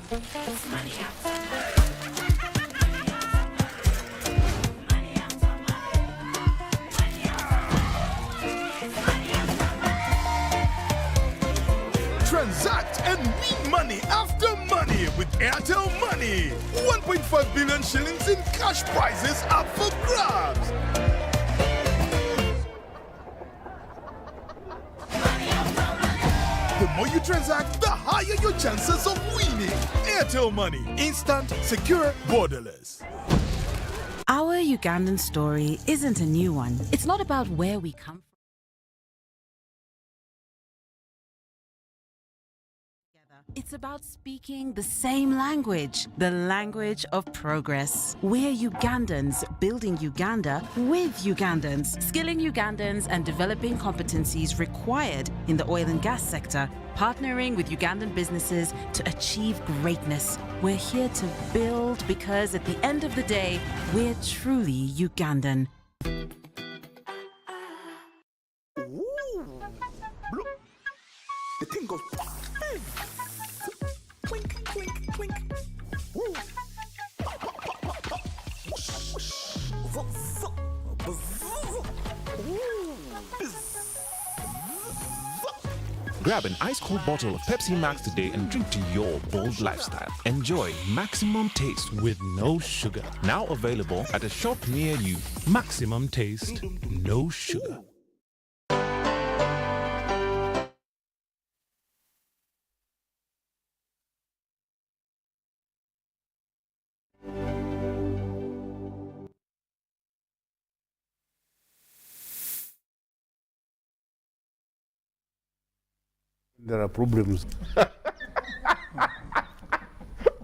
Transact and win money after money with Airtel Money. 1.5 billion shillings in cash prizes up for grabs. The more you transact, the higher your chances of winning. Airtel Money. Instant, secure, borderless. Our Ugandan story isn't a new one. It's not about where we come from. It's about speaking the same language, the language of progress. We're Ugandans building Uganda with Ugandans, skilling Ugandans and developing competencies required in the oil and gas sector, partnering with Ugandan businesses to achieve greatness. We're here to build because at the end of the day, we're truly Ugandan. Ooh. Look. The thing goes. Clink, clink, clink. Ooh. Grab an ice-cold bottle of Pepsi Max today and drink to your bold lifestyle. Enjoy maximum taste with no sugar. Now available at a shop near you. Maximum taste, no sugar. There are problems.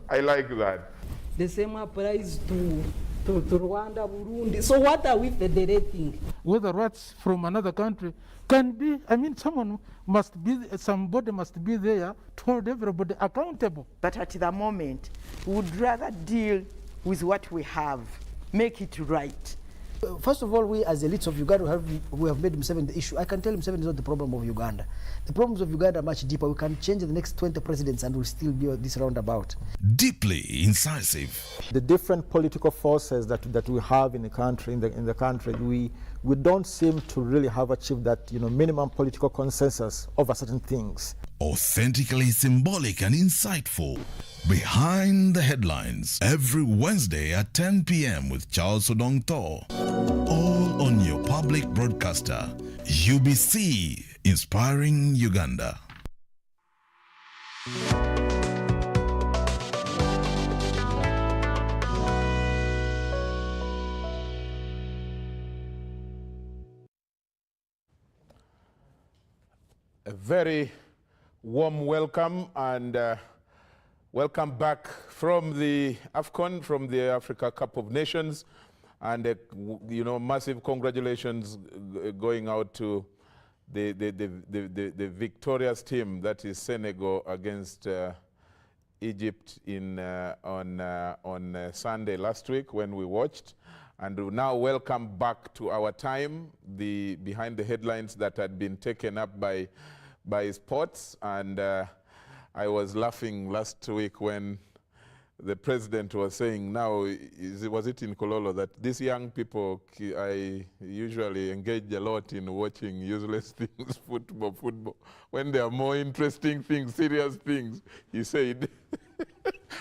I like that. The same applies to Rwanda, Burundi. So what are we federating? Whether rights from another country can be, I mean, somebody must be there to hold everybody accountable. But at the moment, we would rather deal with what we have, make it right. First of all, we as elites of Uganda, we have made Museveni the issue. I can tell Museveni is not the problem of Uganda. The problems of Uganda are much deeper. We can change the next 20 presidents and we'll still be this roundabout. Deeply incisive. The different political forces that we have in the country, we don't seem to really have achieved that minimum political consensus over certain things. Authentically symbolic and insightful. Behind the Headlines, every Wednesday at 10 p.m. with Charlse Odongotho. All on your public broadcaster, UBC, inspiring Uganda. A very warm welcome and welcome back from the AFCON, from the Africa Cup of Nations, and massive congratulations going out to the victorious team, that is Senegal against Egypt on Sunday last week when we watched. And now welcome back to our time, the behind the headlines that had been taken up by sports. And I was laughing last week when the president was saying, now, was it in Kololo, that these young people, I usually engage a lot in watching useless things, football, when there are more interesting things, serious things, he said.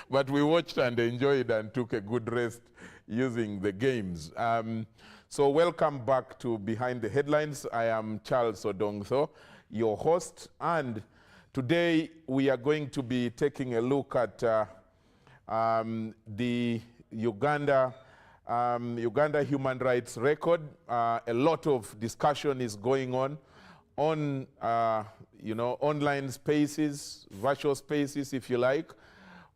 But we watched and enjoyed and took a good rest using the games. So welcome back to Behind the Headlines. I am Charlse Odongotho, your host, and today we are going to be taking a look at the Uganda human rights record. A lot of discussion is going on online spaces, virtual spaces, if you like,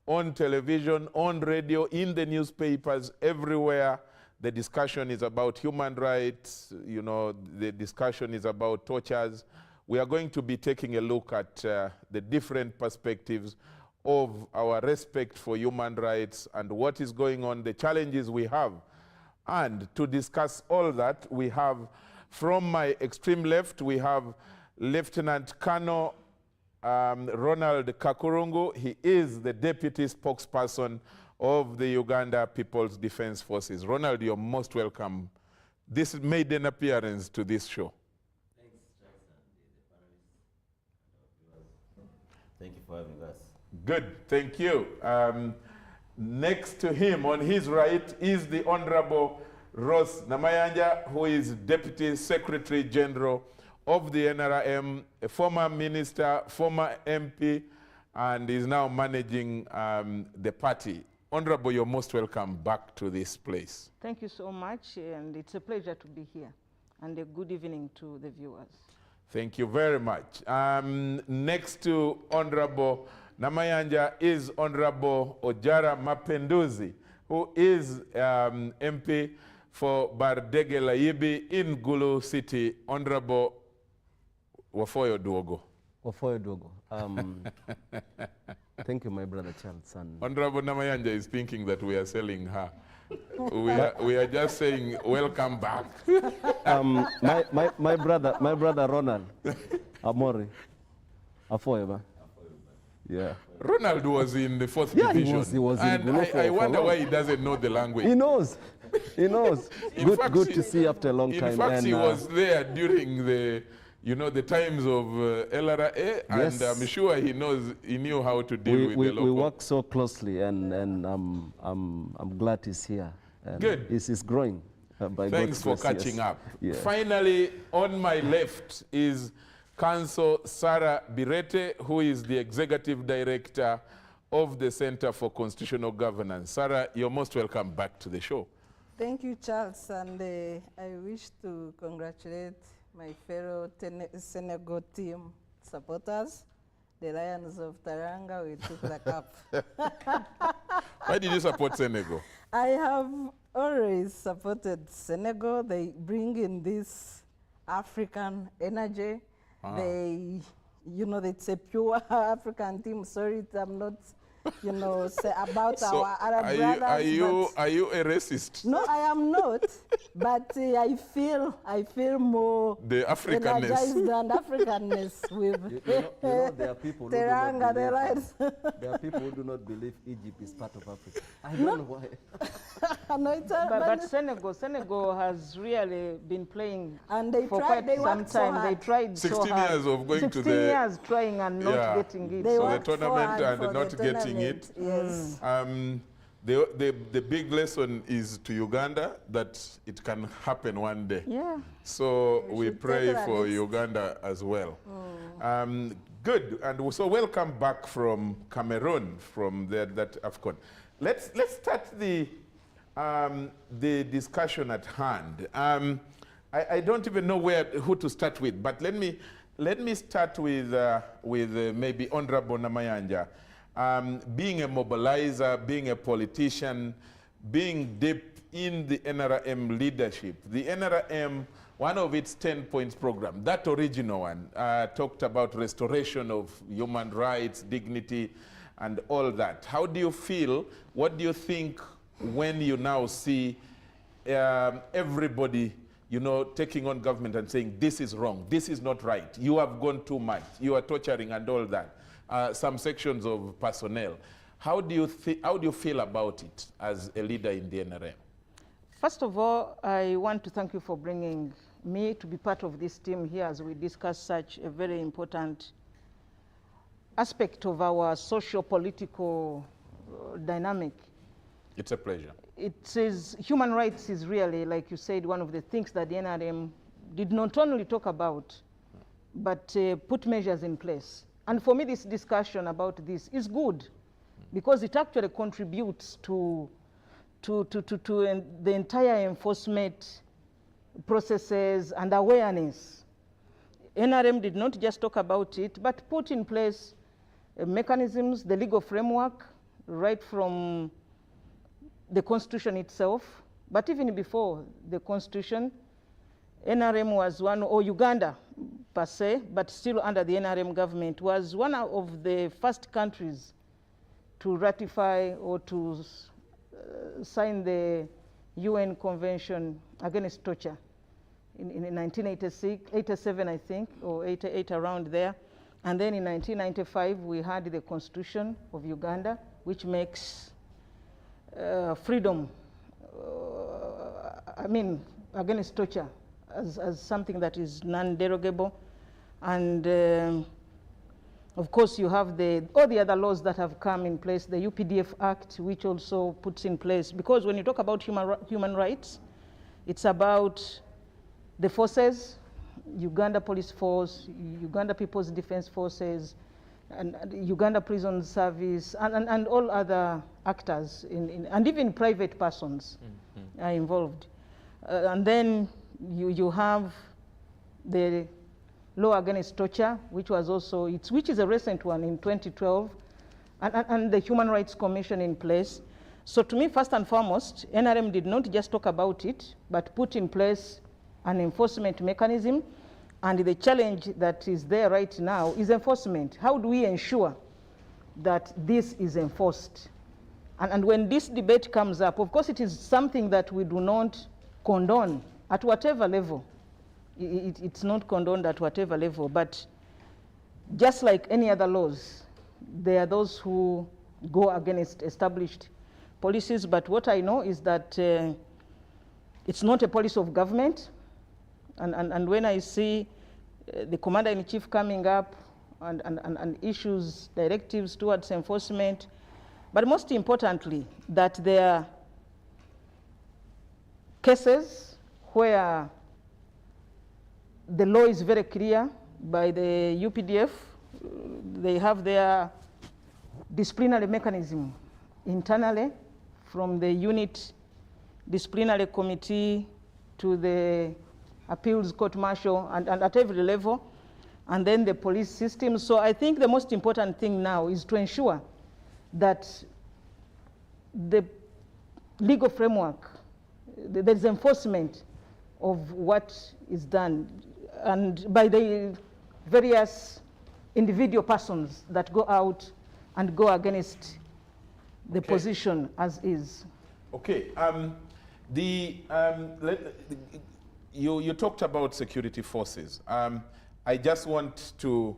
on television, on radio, in the newspapers, everywhere. The discussion is about human rights, the discussion is about tortures. We are going to be taking a look at the different perspectives of our respect for human rights and what is going on, the challenges we have. And to discuss all that, we have, from my extreme left, we have Lieutenant Colonel Ronald Kakurungu. He is the deputy spokesperson of the Uganda People's Defense Forces. Ronald, you're most welcome. This made an appearance to this show. Thanks, Charlse, and the panelists. Thank you for having us. Good, thank you. Next to him, on his right, is the Honorable Rose Namayanja, who is Deputy Secretary General of the NRM, a former minister, former MP, and is now managing the party. Honorable, you're most welcome back to this place. Thank you so much, and it's a pleasure to be here. And a good evening to the viewers. Thank you very much. Next to Honorable Namayanja is Honorable Ojara Mapenduzi, who is MP for Bardege Laibi in Gulu City. Honorable Wafoyo Duogo. Wafoyo Duogo. Thank you, my brother Charles. Honorable Namayanja is thinking that we are selling her. we are just saying welcome back. My brother Ronald Amori Afoyeba. Yeah. Ronald was in the 4th division. He was and I wonder why he doesn't know the language. He knows. Good to see after a long time. In fact, he was there during the the times of LRA, yes. And I'm sure he knew how to deal with the local. We work so closely, and I'm glad he's here. And good. He's growing. By Thanks God's for grace, catching yes. up. Yeah. Finally, on my left is Council Sarah Birete, who is the Executive Director of the Center for Constitutional Governance. Sarah, you're most welcome back to the show. Thank you, Charles, and I wish to congratulate my fellow Senegal team supporters, the Lions of Taranga. We took the cup. Why did you support Senegal? I have always supported Senegal. They bring in this African energy. It's a pure African team. Sorry, I'm not, say about so our Arab brothers. Are you a racist? No, I am not. But I feel more the Africanness. Energized than Africanness with there are people Teranga, the rights. There are people who do not believe Egypt is part of Africa. I don't know why. No, but Senegal has really been playing and they for tried, quite some time. They tried 16 so hard. years of going 16 to the... years trying and not getting it. They so the tournament and not getting it. Yes. The big lesson is to Uganda that it can happen one day. Yeah. So we pray for Uganda as well. Good, and so welcome back from Cameroon, from that AFCON. Let's start the discussion at hand. I don't even know who to start with, but let me start with maybe Honorable Namayanja. Being a mobilizer, being a politician, being deep in the NRM leadership. The NRM, one of its 10 points program, that original one, talked about restoration of human rights, dignity, and all that. How do you feel? What do you think when you now see everybody, taking on government and saying, this is wrong, this is not right, you have gone too much, you are torturing and all that? Some sections of personnel. How do you feel about it as a leader in the NRM? First of all, I want to thank you for bringing me to be part of this team here as we discuss such a very important aspect of our socio-political dynamic. It's a pleasure. Human rights is really, like you said, one of the things that the NRM did not only talk about, but put measures in place. And for me, this discussion about this is good because it actually contributes to the entire enforcement processes and awareness. NRM did not just talk about it, but put in place mechanisms, the legal framework, right from the Constitution itself, but even before the Constitution, NRM was one, or Uganda per se, but still under the NRM government, was one of the first countries to ratify or to sign the UN Convention Against Torture in 1986, 87, I think, or 88, around there. And then in 1995, we had the Constitution of Uganda, which makes freedom, against torture as something that is non-derogable. And of course, you have all the other laws that have come in place, the UPDF Act, which also puts in place, because when you talk about human rights, it's about the forces, Uganda Police Force, Uganda People's Defense Forces, and Uganda Prison Service, and all other actors, and even private persons are involved. And then you have the law against torture, which was also, which is a recent one in 2012, and the Human Rights Commission in place. So to me, first and foremost, NRM did not just talk about it, but put in place an enforcement mechanism. And the challenge that is there right now is enforcement. How do we ensure that this is enforced? And when this debate comes up, of course, it is something that we do not condone at whatever level. It's not condoned at whatever level, but just like any other laws, there are those who go against established policies. But what I know is that it's not a policy of government. And when I see the Commander-in-Chief coming up and issues directives towards enforcement, but most importantly, that there are cases where the law is very clear by the UPDF. They have their disciplinary mechanism internally, from the unit disciplinary committee to the appeals court martial, and at every level, and then the police system. So I think the most important thing now is to ensure that the legal framework, there's enforcement of what is done, and by the various individual persons that go out and go against the position as is. Okay. You talked about security forces. I just want to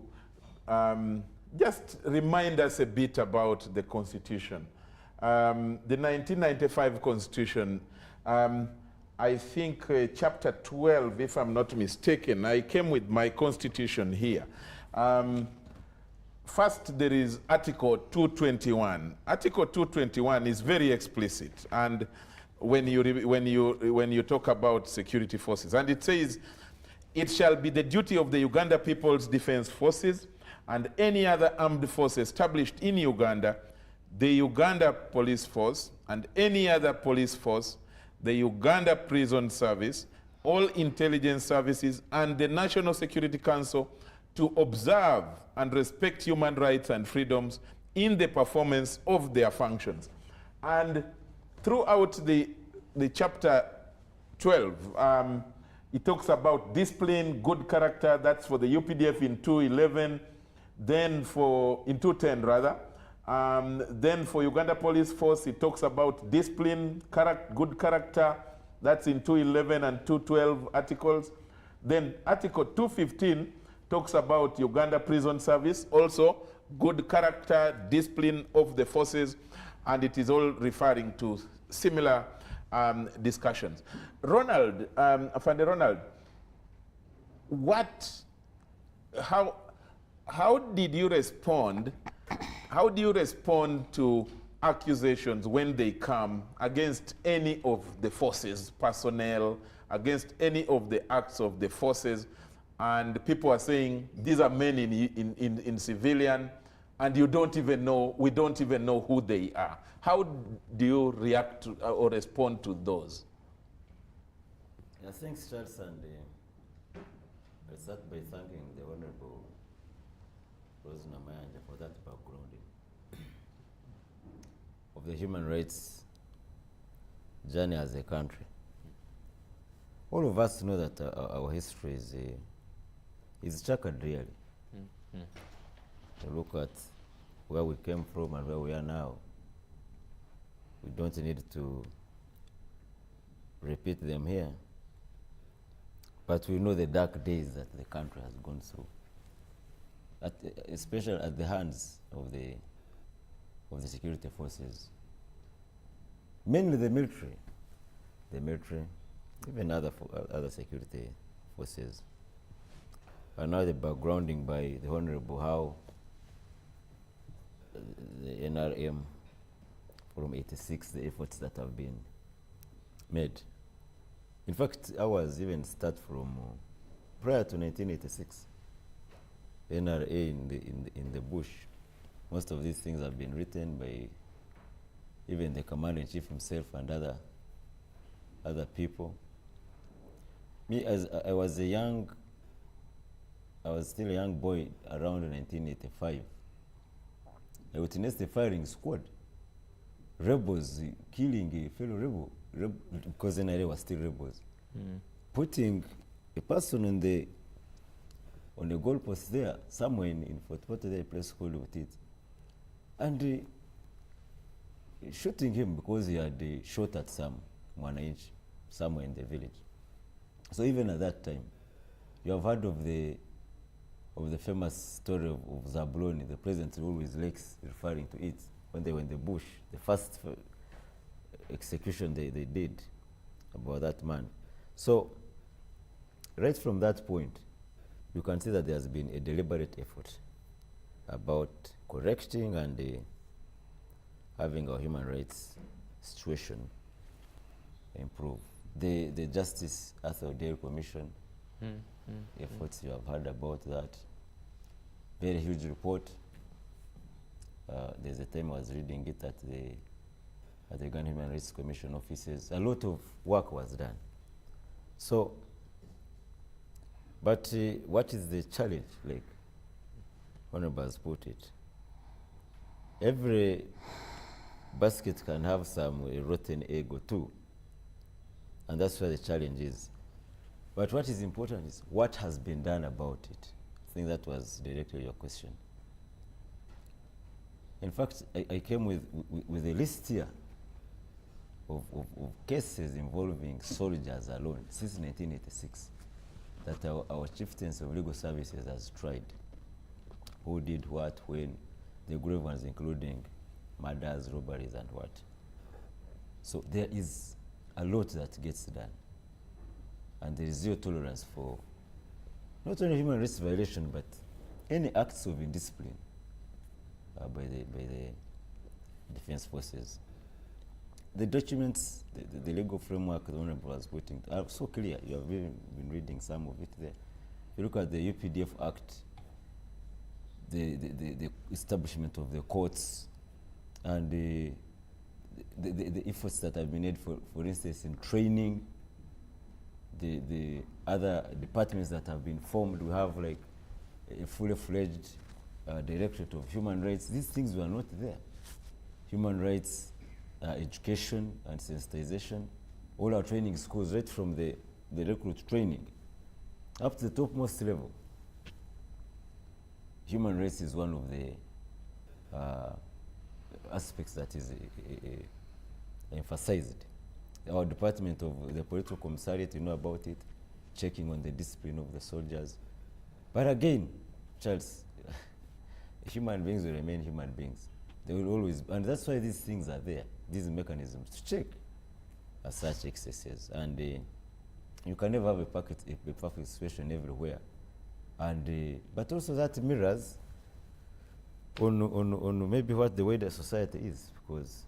just remind us a bit about the Constitution. The 1995 Constitution, I think chapter 12, if I'm not mistaken, I came with my Constitution here. First, there is Article 221. Article 221 is very explicit, and when you talk about security forces, and it says, it shall be the duty of the Uganda People's Defense Forces and any other armed force established in Uganda, the Uganda Police Force and any other police force, the Uganda Prison Service, all intelligence services, and the National Security Council to observe and respect human rights and freedoms in the performance of their functions. And throughout the chapter 12, it talks about discipline, good character. That's for the UPDF in 211, then in 210 rather. Then for Uganda Police Force, it talks about discipline, good character. That's in 211 and 212 articles. Then Article 215 talks about Uganda Prison Service, also good character, discipline of the forces, and it is all referring to similar discussions. Ronald, Afande Ronald, how did you respond? How do you respond to accusations when they come against any of the forces, personnel, against any of the acts of the forces, and people are saying these are men in civilian, and you don't even know, we don't even know who they are? How do you react to, or respond to those? Yeah, thanks, Charles, and I'll start by thanking the Honorable Rosina Mayanja for that backgrounding of the human rights journey as a country. All of us know that our history is checkered, really. To look at where we came from and where we are now, we don't need to repeat them here. But we know the dark days that the country has gone through. especially at the hands of the security forces, mainly the military, even other security forces. And now the backgrounding by the Honorable how the NRM from 86, the efforts that have been made. In fact, ours even start from prior to 1986. NRA in the bush. Most of these things have been written by even the commander-in-chief himself and other people. Me, as I was still a young boy around 1985. I witnessed the firing squad. Rebels killing a fellow rebel, because NRA was still rebels. Putting a person on the goalpost there, somewhere in Fort Porter, there, a place called Utit, and shooting him because he had shot at some Mwananchi somewhere in the village. So even at that time, you have heard of the famous story of Zabloni. The president always likes referring to it when they were in the bush. The first execution they did about that man. So right from that point, you can see that there has been a deliberate effort about correcting and having our human rights situation improve. The Justice Arthur O'Dale Commission efforts, you have heard about that. Very huge report. There's a time I was reading it at the Ghana Human Rights Commission offices. A lot of work was done. So, but what is the challenge, like Honorable has put it? Every basket can have some rotten egg or two, and that's where the challenge is. But what is important is what has been done about it. I think that was directly your question. In fact, I came with a list here of cases involving soldiers alone since 1986 that our chieftains of legal services has tried. Who did what, when, the grave ones including murders, robberies, and what. So there is a lot that gets done. And there is zero tolerance for not only human rights violation, but any acts of indiscipline by the defense forces. The documents, the legal framework the Honorable was putting are so clear. You have been reading some of it there. You look at the UPDF Act, the establishment of the courts, and the efforts that have been made, for instance, in training, the other departments that have been formed. We have like a fully fledged Directorate of Human Rights. These things were not there. Human rights, education and sensitization, all our training schools, right from the recruit training up to the topmost level. Human rights is one of the aspects that is emphasized. Our department of the political commissariat, you know about it, checking on the discipline of the soldiers. But again, Charles, human beings will remain human beings. They will always, and that's why these things are there, these mechanisms to check such excesses. And you can never have a perfect situation everywhere. And but also that mirrors on maybe what the way the society is, because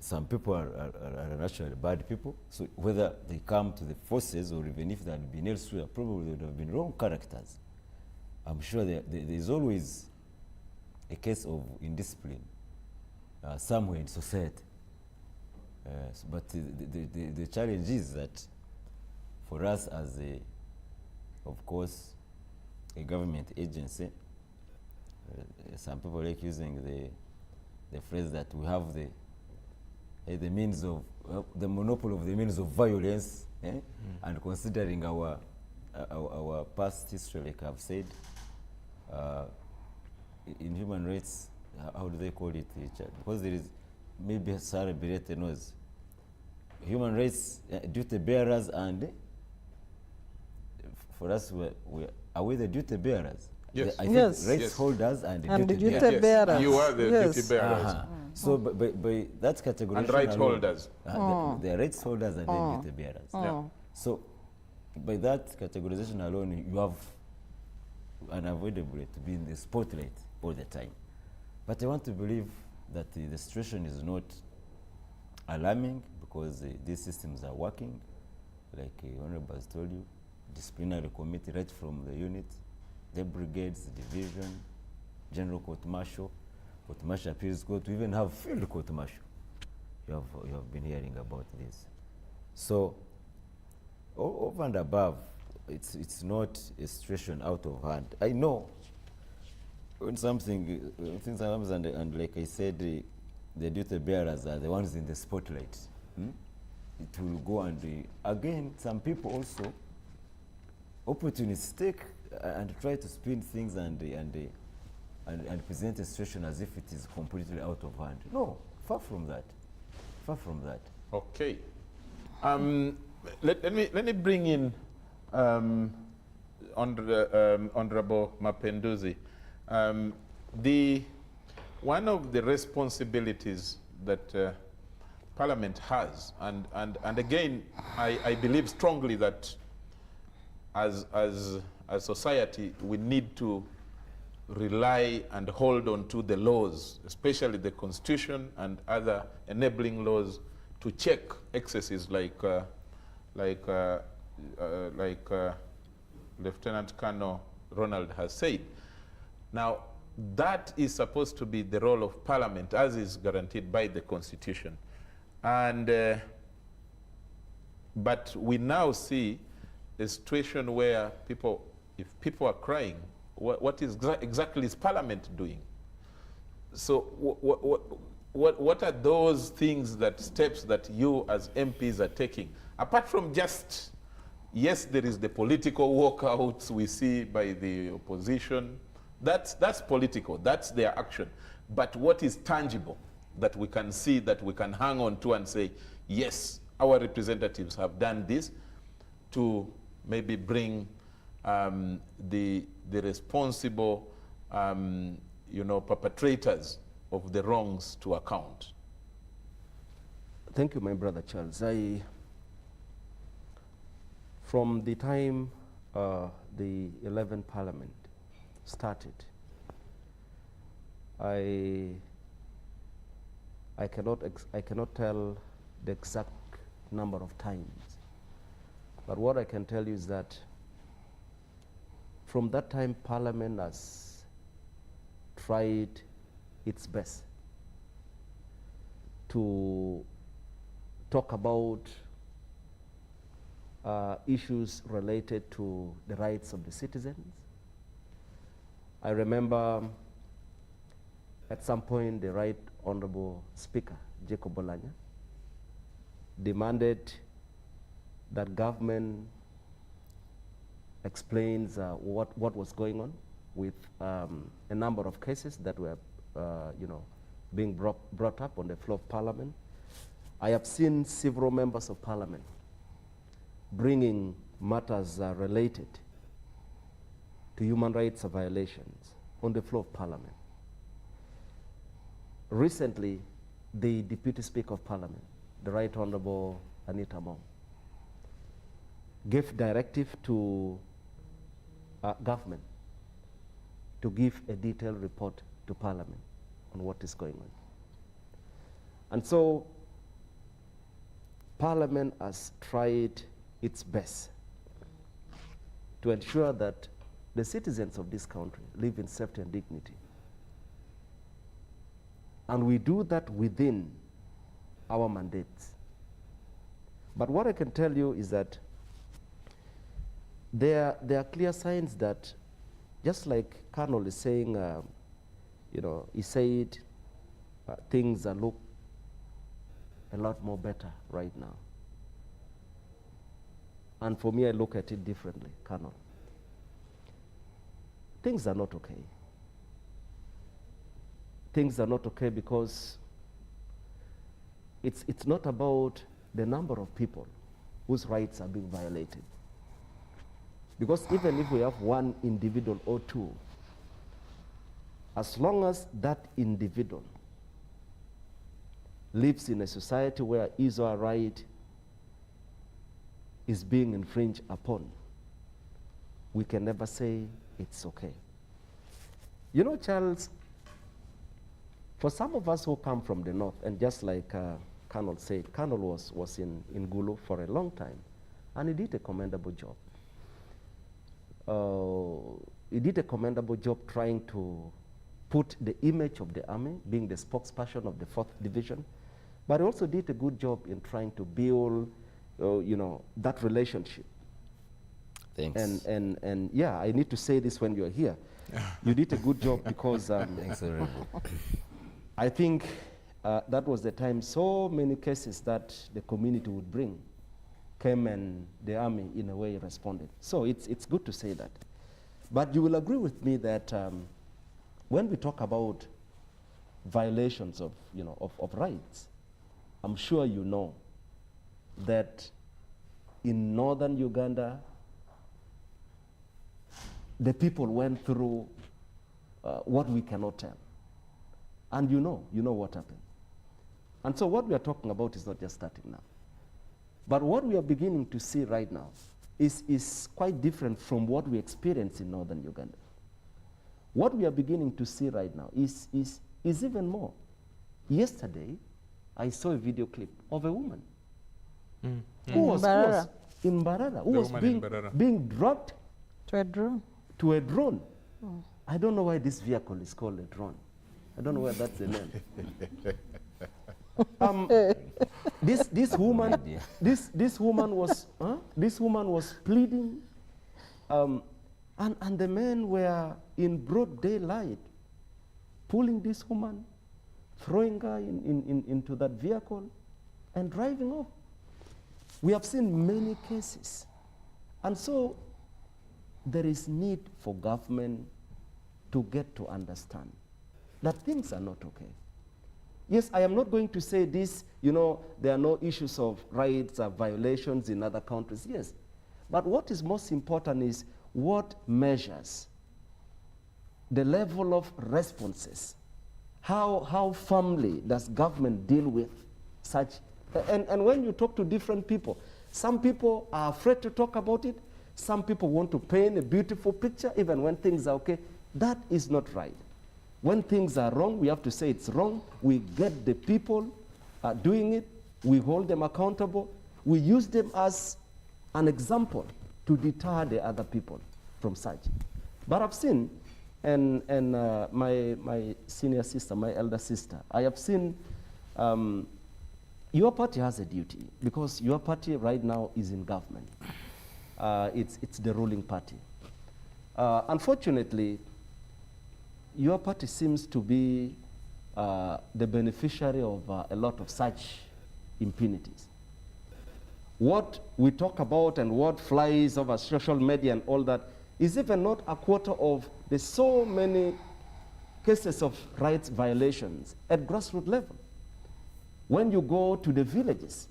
some people are naturally bad people. So whether they come to the forces or even if they had been elsewhere, probably they would have been wrong characters. I'm sure there is always a case of indiscipline somewhere in society. But the challenge is that for us as of course, a government agency, some people like using the phrase that we have the means of the monopoly of the means of violence, and considering our past history, like I've said, in human rights, how do they call it? Because there is, maybe Sarah Birete knows, human rights duty bearers, and for us, are we the duty bearers? Yes. I think Yes. rights Yes. holders and And duty duty bearers. bearers. You are the Yes. duty bearers. Uh-huh. So by that categorization And right alone, holders. they are rights holders and then duty bearers. Yeah. So by that categorization alone, you have unavoidably to be in the spotlight all the time. But I want to believe that the situation is not alarming because these systems are working, like Honorable has told you, disciplinary committee right from the unit, the brigades, the division, general court-martial appeals court, we even have field court-martial. You have been hearing about this. So over and above, it's not a situation out of hand. I know when things happens and like I said, the duty bearers are the ones in the spotlight. It will go and again, some people also opportunistic and try to spin things and present a situation as if it is completely out of hand. No, far from that. Far from that. Okay. Let me bring in Honorable Mapenduzi. One of the responsibilities that Parliament has, and again, I believe strongly that as society, we need to rely and hold on to the laws, especially the Constitution and other enabling laws, to check excesses like Lieutenant Colonel Ronald has said. Now, that is supposed to be the role of Parliament, as is guaranteed by the Constitution. And but we now see a situation where if people are crying, what exactly is Parliament doing? So what are those steps that you as MPs are taking? Apart from just, yes, there is the political walkouts we see by the opposition. That's political, that's their action. But what is tangible that we can see, that we can hang on to and say, yes, our representatives have done this to maybe bring the responsible perpetrators of the wrongs to account? Thank you, my brother Charles. From the time the 11th Parliament started, I cannot tell the exact number of times, but what I can tell you is that from that time, Parliament has tried its best to talk about issues related to the rights of the citizens. I remember at some point the Right Honorable Speaker, Jacob Bolanya, demanded that government explains what was going on with a number of cases that were being brought up on the floor of Parliament. I have seen several members of Parliament bringing matters related to human rights violations on the floor of Parliament. Recently, the Deputy Speaker of Parliament, the Right Honorable Anita Mong, gave directive to government to give a detailed report to Parliament on what is going on. And so Parliament has tried its best to ensure that the citizens of this country live in safety and dignity. And we do that within our mandates. But what I can tell you is that there are clear signs that, just like Colonel is saying, he said things look a lot more better right now. And for me, I look at it differently, Colonel. Things are not okay. Things are not okay because it's not about the number of people whose rights are being violated. Because even if we have one individual or two as long as that individual lives in a society where his or her right is being infringed upon, we can never say it's okay. You know, Charles, for some of us who come from the north, and just like Colonel said, Colonel was in Gulu for a long time, and he did a commendable job. He did a commendable job trying to put the image of the army, being the spokesperson of the 4th Division, but he also did a good job in trying to build, you know, that relationship. Thanks. And yeah, I need to say this when you're here. You did a good job because Thanks, I think that was the time so many cases that the community would bring came, and the army in a way responded. So it's good to say that. But you will agree with me that when we talk about violations of, you know, of rights, I'm sure you know that in northern Uganda, the people went through what we cannot tell. And you know what happened. And so what we are talking about is not just starting now. But what we are beginning to see right now is quite different from what we experienced in northern Uganda. What we are beginning to see right now is even more. Yesterday, I saw a video clip of a woman who was in Mbarara, who was being dropped to a drone. To a drone. I don't know why this vehicle is called a drone. I don't know why that's the name. This woman was pleading, and the men were in broad daylight pulling this woman, throwing her into that vehicle, and driving off. We have seen many cases, and so there is need for government to get to understand that things are not okay. Yes, I am not going to say this, you know, there are no issues of rights or violations in other countries, yes. But what is most important is what measures, the level of responses, how firmly does government deal with such, and when you talk to different people, some people are afraid to talk about it, some people want to paint a beautiful picture even when things are okay. That is not right. When things are wrong, we have to say it's wrong. We get the people doing it. We hold them accountable. We use them as an example to deter the other people from such. But I've seen, and my senior sister, my elder sister, I have seen your party has a duty because your party right now is in government. It's the ruling party. Unfortunately, your party seems to be the beneficiary of a lot of such impunities. What we talk about and what flies over social media and all that is even not a quarter of the so many cases of rights violations at grassroots level. When you go to the villages,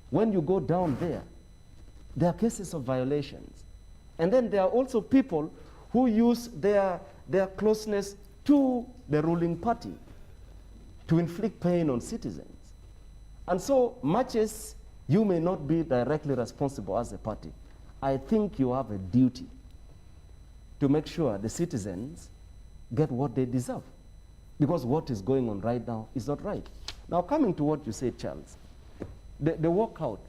when you go down there are cases of violations. And then there are also people who use their closeness to the ruling party to inflict pain on citizens. And so much as you may not be directly responsible as a party, I think you have a duty to make sure the citizens get what they deserve. Because what is going on right now is not right. Now coming to what you said, Charles, the walkout.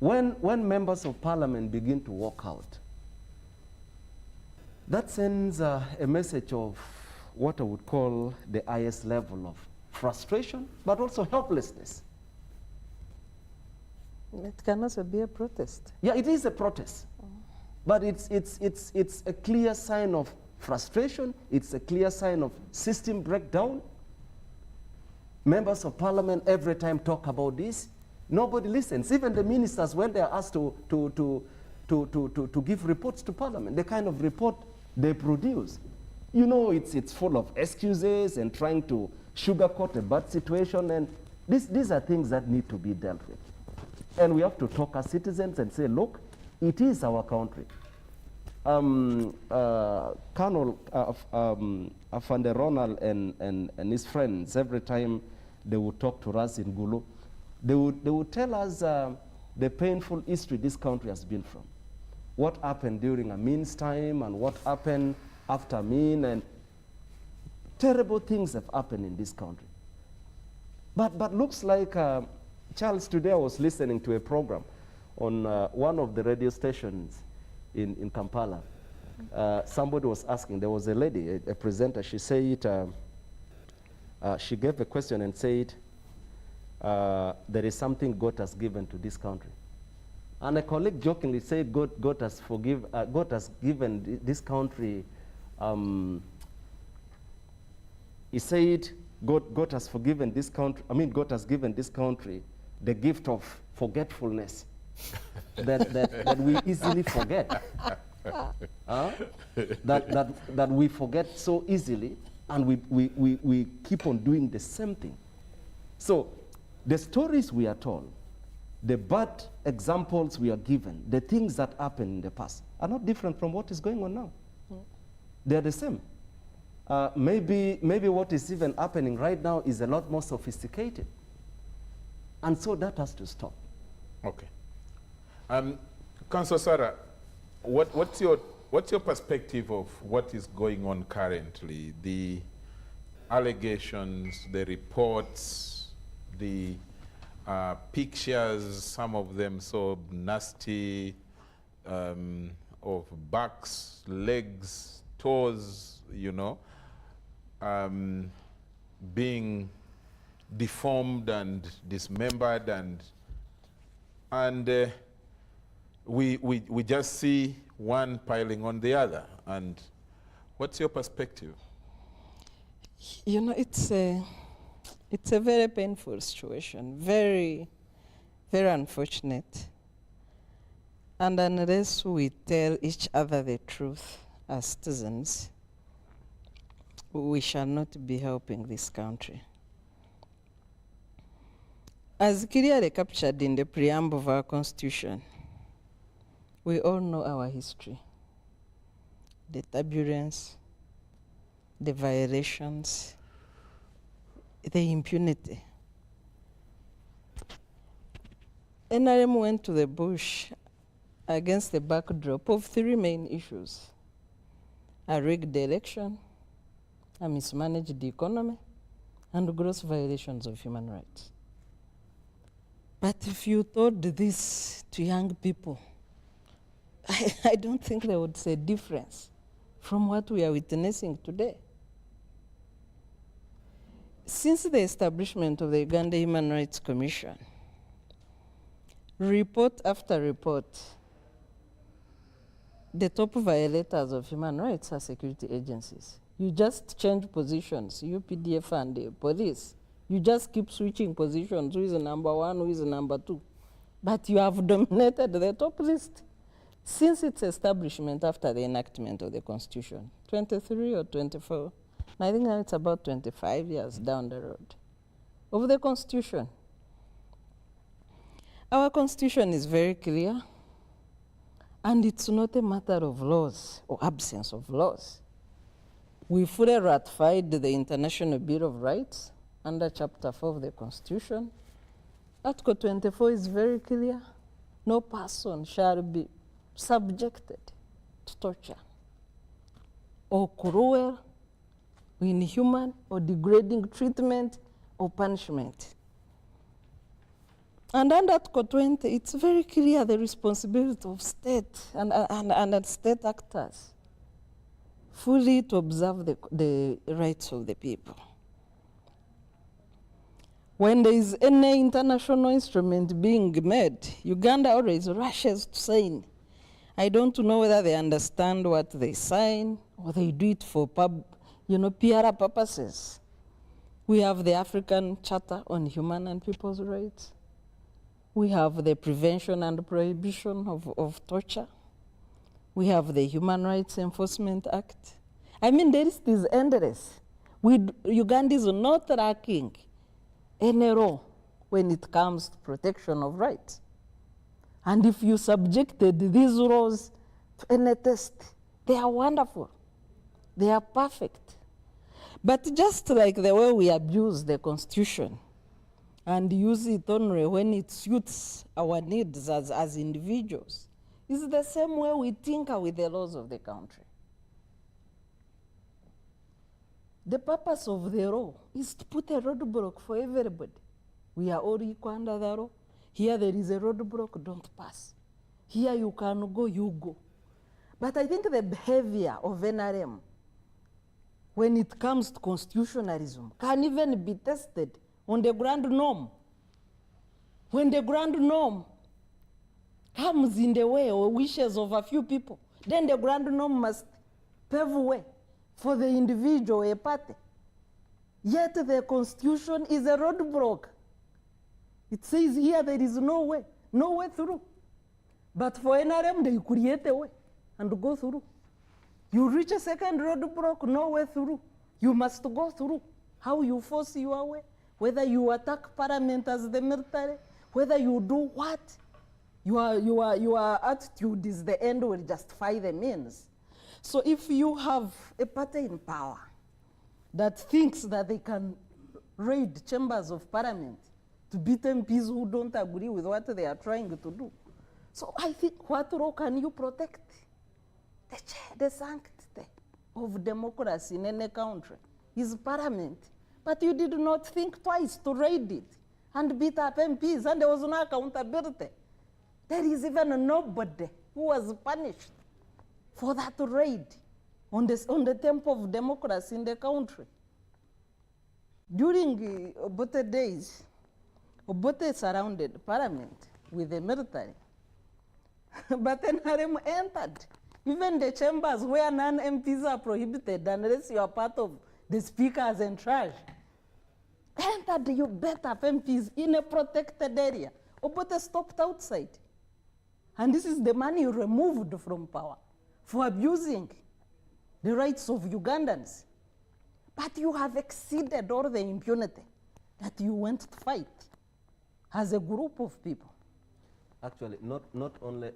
When members of parliament begin to walk out, that sends a message of what I would call the highest level of frustration, but also helplessness. It can also be a protest. Yeah, it is a protest. But it's a clear sign of frustration. It's a clear sign of system breakdown. Members of parliament every time talk about this. Nobody listens. Even the ministers, when they are asked to give reports to parliament, the kind of report they produce, you know, it's full of excuses and trying to sugarcoat a bad situation. And these are things that need to be dealt with. And we have to talk as citizens and say, look, it is our country. Colonel Afande Ronald and his friends, every time they would talk to us in Gulu, they would tell us the painful history this country has been from. What happened during Amin's time and what happened after Amin, and terrible things have happened in this country. But looks like, Charles, today I was listening to a program on one of the radio stations in Kampala. Somebody was asking, there was a lady, a presenter, she said, she gave a question and said, there is something God has given to this country. And a colleague jokingly said, God has given this country, he said, God has forgiven this country, God has given this country the gift of forgetfulness that we easily forget. That we forget so easily, and we keep on doing the same thing. So the stories we are told, the bad examples we are given, the things that happened in the past are not different from what is going on now. They're the same. Maybe what is even happening right now is a lot more sophisticated. And so that has to stop. Okay. Councillor Sarah, what's your perspective of what is going on currently? The allegations, the reports, the pictures, some of them so nasty, of backs, legs, toes, you know, being deformed and dismembered, and we just see one piling on the other. And what's your perspective? You know, it's a very painful situation, very, very unfortunate. And unless we tell each other the truth as citizens, we shall not be helping this country. As clearly captured in the preamble of our Constitution, we all know our history, the turbulence, the violations, the impunity. NRM went to the bush against the backdrop of three main issues: a rigged election, a mismanaged economy, and gross violations of human rights. But if you told this to young people, I don't think they would say difference from what we are witnessing today. Since the establishment of the Uganda Human Rights Commission, report after report, the top violators of human rights are security agencies. You just change positions, UPDF and the police. You just keep switching positions, who is number one, who is number two. But you have dominated the top list since its establishment after the enactment of the Constitution, 23 or 24. And I think now it's about 25 years down the road of the Constitution. Our Constitution is very clear, and it's not a matter of laws or absence of laws. We fully ratified the International Bill of Rights under Chapter 4 of the Constitution. Article 24 is very clear. No person shall be subjected to torture or cruel, inhuman, or degrading treatment or punishment. And under Article 20, it's very clear the responsibility of state and state actors fully to observe the rights of the people. When there is any international instrument being made, Uganda always rushes to sign. I don't know whether they understand what they sign or they do it for PR purposes. We have the African Charter on Human and People's Rights. We have the Prevention and Prohibition of Torture. We have the Human Rights Enforcement Act. I mean, the list is endless. Uganda is not lacking any law when it comes to protection of rights. And if you subjected these laws to any test, they are wonderful. They are perfect. But just like the way we abuse the Constitution and use it only when it suits our needs as individuals, is the same way we tinker with the laws of the country. The purpose of the law is to put a roadblock for everybody. We are all equal under the law. Here there is a roadblock, don't pass. Here you can go, you go. But I think the behavior of NRM, when it comes to constitutionalism, can even be tested on the grand norm. When the grand norm comes in the way or wishes of a few people, then the grand norm must pave way for the individual, a party. Yet the Constitution is a roadblock. It says here there is no way through. But for NRM, they create a way and go through. You reach a second roadblock, no way through. You must go through. How you force your way, whether you attack Parliament as the military, whether you do what, your attitude is the end will justify the means. So if you have a party in power that thinks that they can raid chambers of Parliament to beat MPs who don't agree with what they are trying to do, so I think what law can you protect? The sanctity of democracy in any country is Parliament. But you did not think twice to raid it and beat up MPs, and there was no accountability. There is even nobody who was punished for that raid on the temple of democracy in the country. During Obote days, Obote surrounded Parliament with the military. But NRM entered even the chambers where non-MPs are prohibited unless you are part of the speakers in charge. Entered, you bet up MPs in a protected area. Obote stopped outside. And this is the man you removed from power for abusing the rights of Ugandans. But you have exceeded all the impunity that you went to fight as a group of people. Actually, not only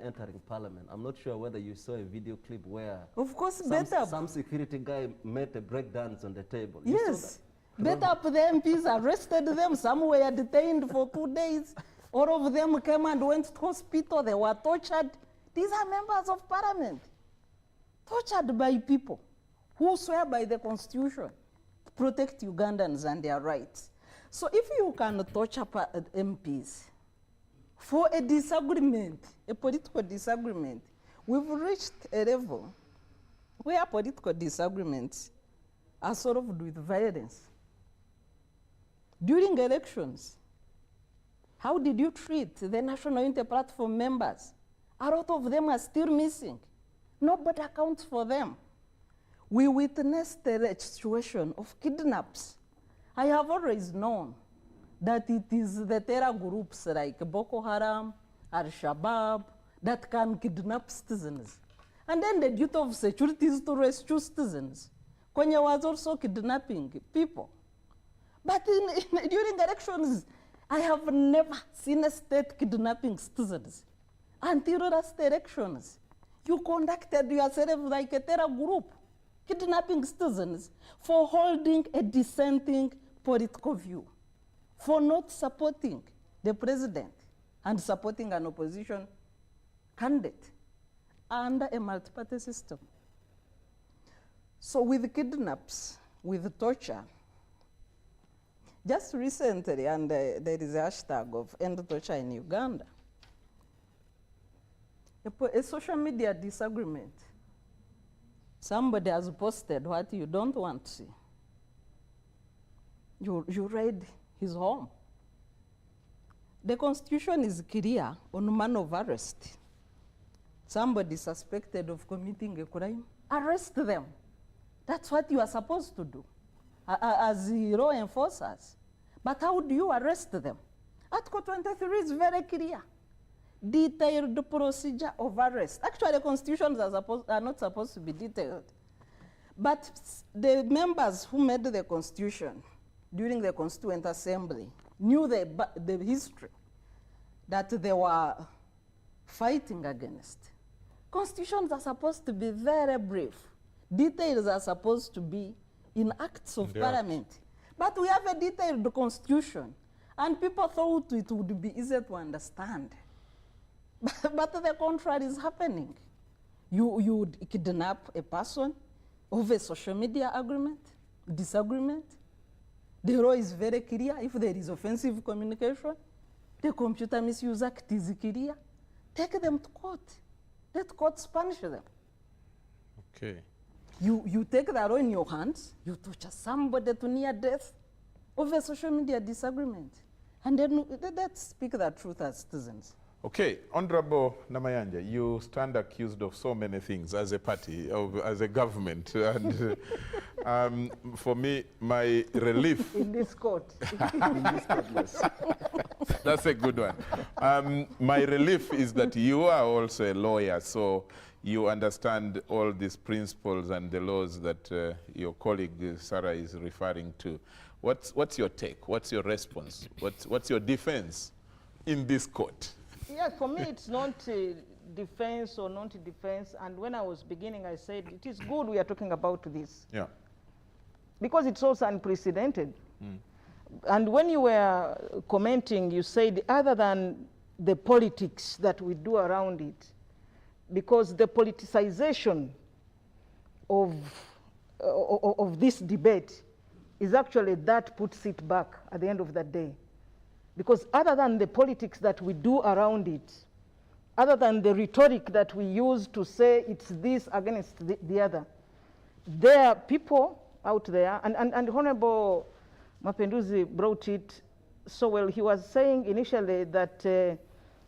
entering Parliament. I'm not sure whether you saw a video clip where of course, some security guy made a breakdance on the table. Yes, bet up the MPs arrested them. Some were detained for 2 days. All of them came and went to hospital. They were tortured. These are members of Parliament, tortured by people who swear by the Constitution to protect Ugandans and their rights. So if you can torture MPs for a disagreement, a political disagreement, we've reached a level where political disagreements are solved with violence. During elections, how did you treat the National Unity Platform members? A lot of them are still missing. Nobody accounts for them. We witnessed a situation of kidnaps. I have always known that it is the terror groups like Boko Haram, Al-Shabaab, that can kidnap citizens. And then the duty of security is to rescue citizens. Kenya was also kidnapping people. But during elections, I have never seen a state kidnapping citizens. Until last elections, you conducted yourself like a terror group, kidnapping citizens for holding a dissenting political view, for not supporting the president and supporting an opposition candidate under a multi-party system. So with kidnaps, with torture, just recently, and there is a hashtag of end torture in Uganda, a social media disagreement. Somebody has posted what you don't want to see. You raid his home. The Constitution is clear on man of arrest. Somebody suspected of committing a crime, arrest them. That's what you are supposed to do as law enforcers. But how do you arrest them? Article 23 is very clear. Detailed procedure of arrest. Actually, constitutions are not supposed to be detailed. But the members who made the Constitution during the Constituent Assembly knew the history that they were fighting against. Constitutions are supposed to be very brief. Details are supposed to be in acts of parliament. But we have a detailed constitution, and people thought it would be easy to understand. But the contrary is happening. You would kidnap a person over a social media disagreement. The law is very clear. If there is offensive communication, the Computer Misuse Act is clear. Take them to court. Let courts punish them. Okay. You take the law in your hands, you torture somebody to near death over social media disagreement. And then let's speak the truth as citizens. Okay, Honorable Namayanja, you stand accused of so many things as a party, as a government. And for me, my relief... In this court. In this court, yes. That's a good one. My relief is that you are also a lawyer, so you understand all these principles and the laws that your colleague Sarah is referring to. What's your take? What's your response? What's your defense in this court? Yeah, for me, it's not defense or not defense. And when I was beginning, I said, it is good we are talking about this. Yeah. Because it's also unprecedented. And when you were commenting, you said, other than the politics that we do around it, because the politicization of this debate is actually that puts it back at the end of the day. Because other than the politics that we do around it, other than the rhetoric that we use to say it's this against the other, there are people out there, and Honorable Mapenduzi brought it so well. He was saying initially that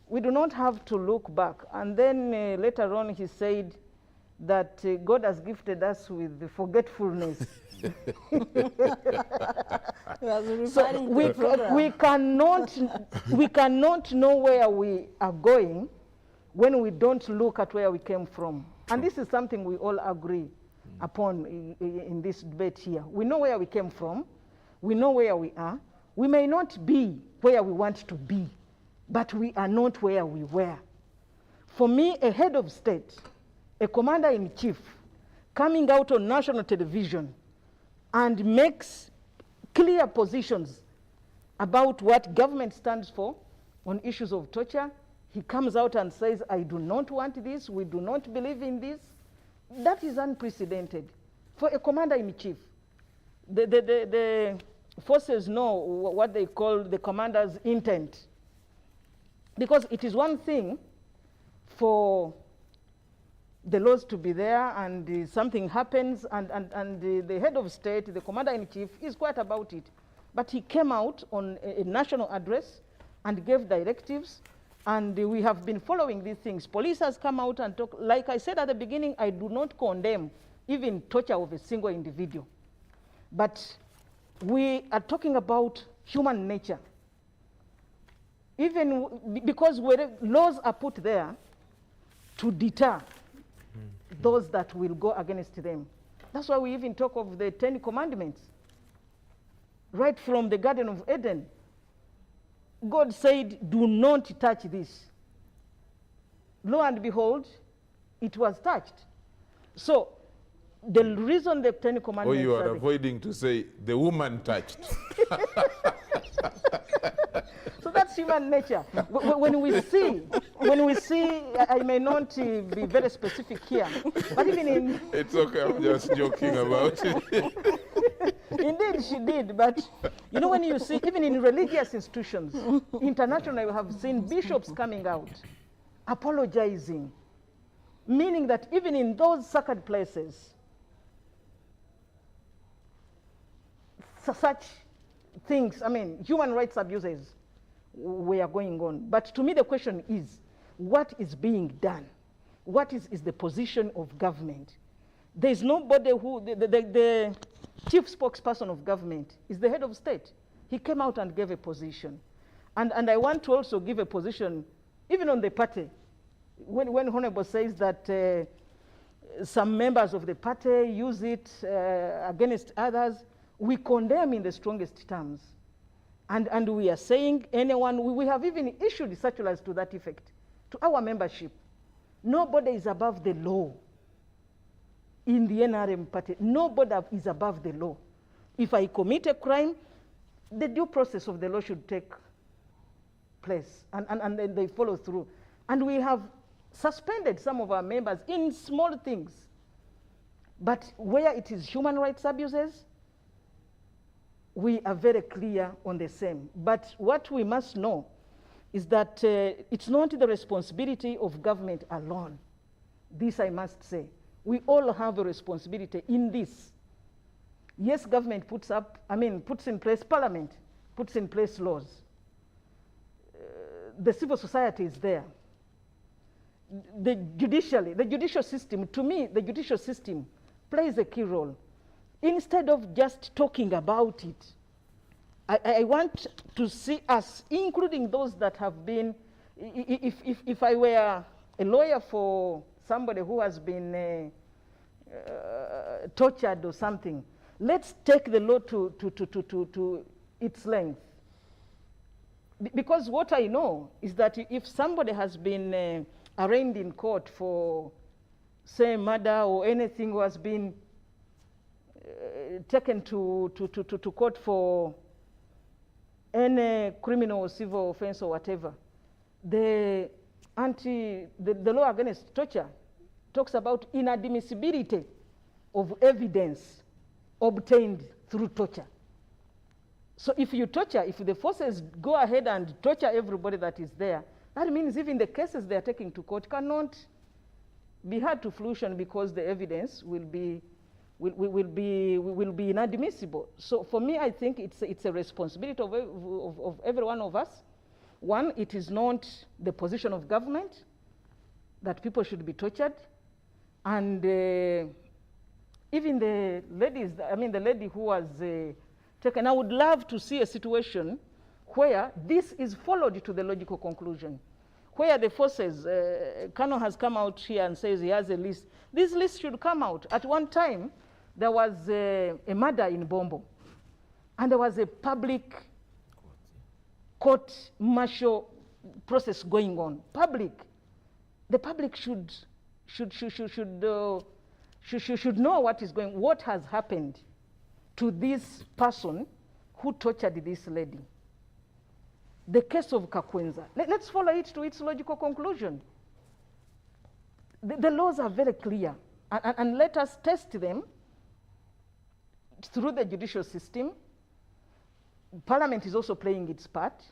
we do not have to look back. And then later on he said that God has gifted us with forgetfulness. So we cannot know where we are going when we don't look at where we came from. And this is something we all agree upon in this debate here. We know where we came from. We know where we are. We may not be where we want to be, but we are not where we were. For me, a head of state, a commander-in-chief, coming out on national television and makes clear positions about what government stands for on issues of torture. He comes out and says, I do not want this, we do not believe in this. That is unprecedented for a commander-in-chief. The forces know what they call the commander's intent. Because it is one thing for the laws to be there and something happens and the head of state, the commander-in-chief, is quiet about it. But he came out on a national address and gave directives, and we have been following these things. Police has come out and talked. Like I said at the beginning, I do not condemn even torture of a single individual. But we are talking about human nature. Even because laws are put there to deter those that will go against them. That's why we even talk of the 10 commandments. Right from the Garden of Eden, God said, do not touch this. Lo and behold, it was touched. So the reason the 10 commandments... Oh, you are avoiding to say the woman touched. So that's human nature. When we see, I may not be very specific here, but even in... It's okay, I'm just joking about it. Indeed, she did, but you know, when you see, even in religious institutions, internationally, we have seen bishops coming out, apologizing, meaning that even in those sacred places, such things, I mean, human rights abuses were going on. But to me, the question is, what is being done? What is the position of government? There's nobody who, the chief spokesperson of government is the head of state. He came out and gave a position. And I want to also give a position, even on the party. When Honorable says that some members of the party use it against others, we condemn in the strongest terms. And we are saying anyone, we have even issued circulars to that effect, to our membership. Nobody is above the law. in the NRM party. Nobody is above the law. If I commit a crime, the due process of the law should take place, and then they follow through. And we have suspended some of our members in small things. But where it is human rights abuses, we are very clear on the same. But what we must know is that it's not the responsibility of government alone. This I must say. We all have a responsibility in this. Yes, government puts in place, Parliament puts in place laws. The civil society is there. The judicial system, to me, the judicial system plays a key role. Instead of just talking about it, I want to see us, including those that have been, if I were a lawyer for somebody who has been tortured or something, let's take the law to its length. Because what I know is that if somebody has been arraigned in court for, say, murder or anything, who has been taken to court for any criminal or civil offense or whatever, the law against torture talks about inadmissibility of evidence obtained through torture. So if you torture, if the forces go ahead and torture everybody that is there, that means even the cases they are taking to court cannot be heard to fruition because the evidence will be inadmissible. So for me, I think it's a responsibility of every one of us. One, it is not the position of government that people should be tortured. And even the ladies, the lady who was taken, I would love to see a situation where this is followed to the logical conclusion, where the forces, Kano has come out here and says he has a list. This list should come out. At one time, there was a murder in Bombo, and there was a public court martial process going on. The public should know what has happened to this person who tortured this lady. The case of Kakwenza. Let's follow it to its logical conclusion. The laws are very clear, and let us test them through the judicial system. Parliament is also playing its part.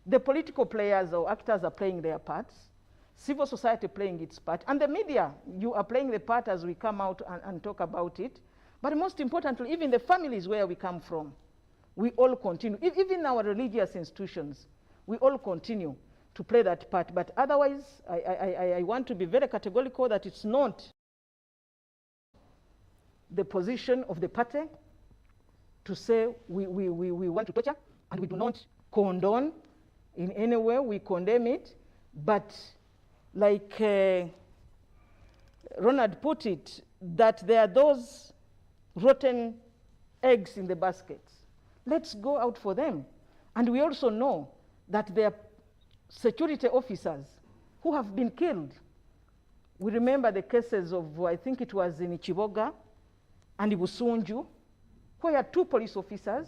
The political players or actors are playing their parts. Civil society playing its part. And the media, you are playing the part as we come out and talk about it. But most importantly, even the families where we come from, we all continue. Even our religious institutions, we all continue to play that part. But otherwise, I want to be very categorical that it's not the position of the party to say we want to torture, and we do not condone in any way, we condemn it. But like Ronald put it, that there are those rotten eggs in the baskets. Let's go out for them. And we also know that there are security officers who have been killed. We remember the cases of, I think it was in Chiboga and Ibusunju, where 2 police officers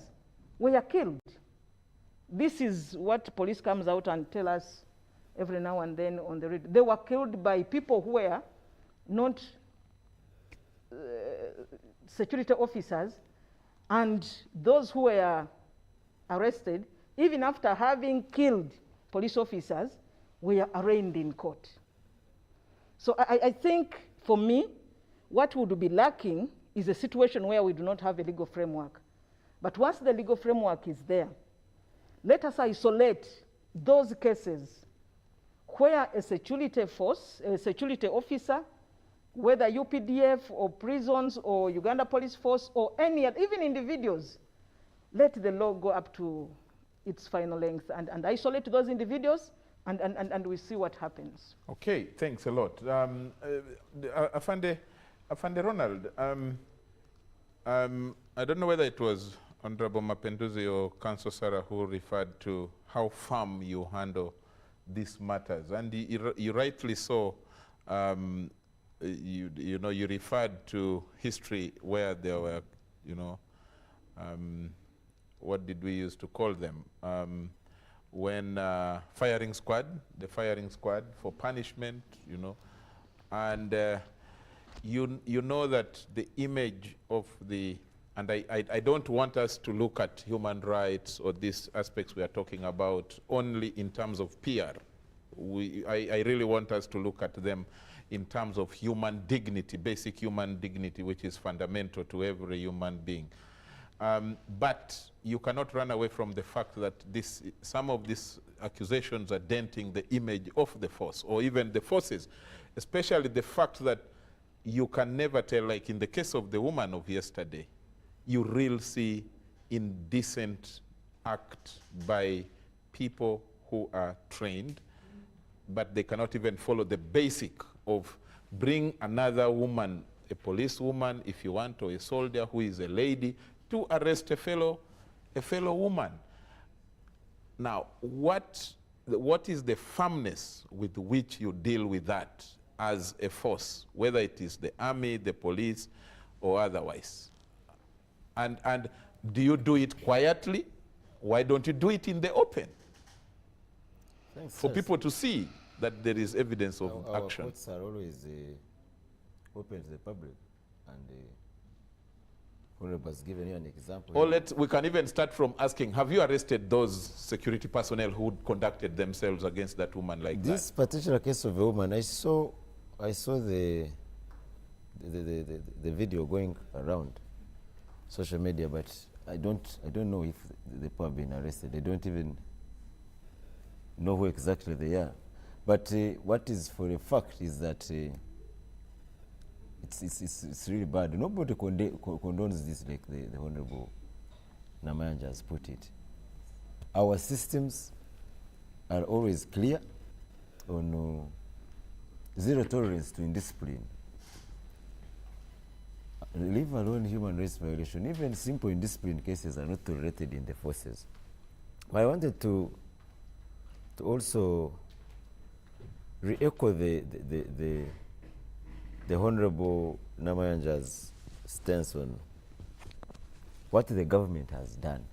were killed. This is what police comes out and tell us every now and then on the radio. They were killed by people who were not security officers, and those who were arrested, even after having killed police officers, were arraigned in court. So I think, for me, what would be lacking is a situation where we do not have a legal framework. But once the legal framework is there, let us isolate those cases where a security force, a security officer, whether UPDF or prisons or Uganda Police Force or any other, even individuals, let the law go up to its final length and isolate those individuals, and we see what happens. Okay, thanks a lot. Afande Ronald, I don't know whether it was Honorable Mapenduzi or Councillor Sarah who referred to how firm you handle these matters. And you rightly so you know, you referred to history where there were, you know, what did we used to call them? When the firing squad for punishment, you know, and you know that the image of the, and I don't want us to look at human rights or these aspects we are talking about only in terms of PR. I really want us to look at them in terms of human dignity, basic human dignity, which is fundamental to every human being. But you cannot run away from the fact that some of these accusations are denting the image of the force, or even the forces, especially the fact that you can never tell, like in the case of the woman of yesterday, you really see indecent act by people who are trained, but they cannot even follow the basic of bring another woman, a policewoman, if you want, or a soldier who is a lady, to arrest a fellow woman. Now, what is the firmness with which you deal with that as a force, whether it is the army, the police, or otherwise? And do you do it quietly? Why don't you do it in the open? Thanks, for people to see that there is evidence of action. Our courts are always open to the public, and Honorable has given you an example. Or we can even start from asking, have you arrested those security personnel who conducted themselves against that woman like that? This particular case of a woman, I saw the video going around social media, but I don't know if the people have been arrested. They don't even know who exactly they are. But what is for a fact is that it's really bad. Nobody condones this like the Honorable Namayanja has put it. Our systems are always clear on zero tolerance to indiscipline. Leave alone human rights violation. Even simple indiscipline cases are not tolerated in the forces. But I wanted to also re-echo the Honorable Namayanja's stance on what the government has done.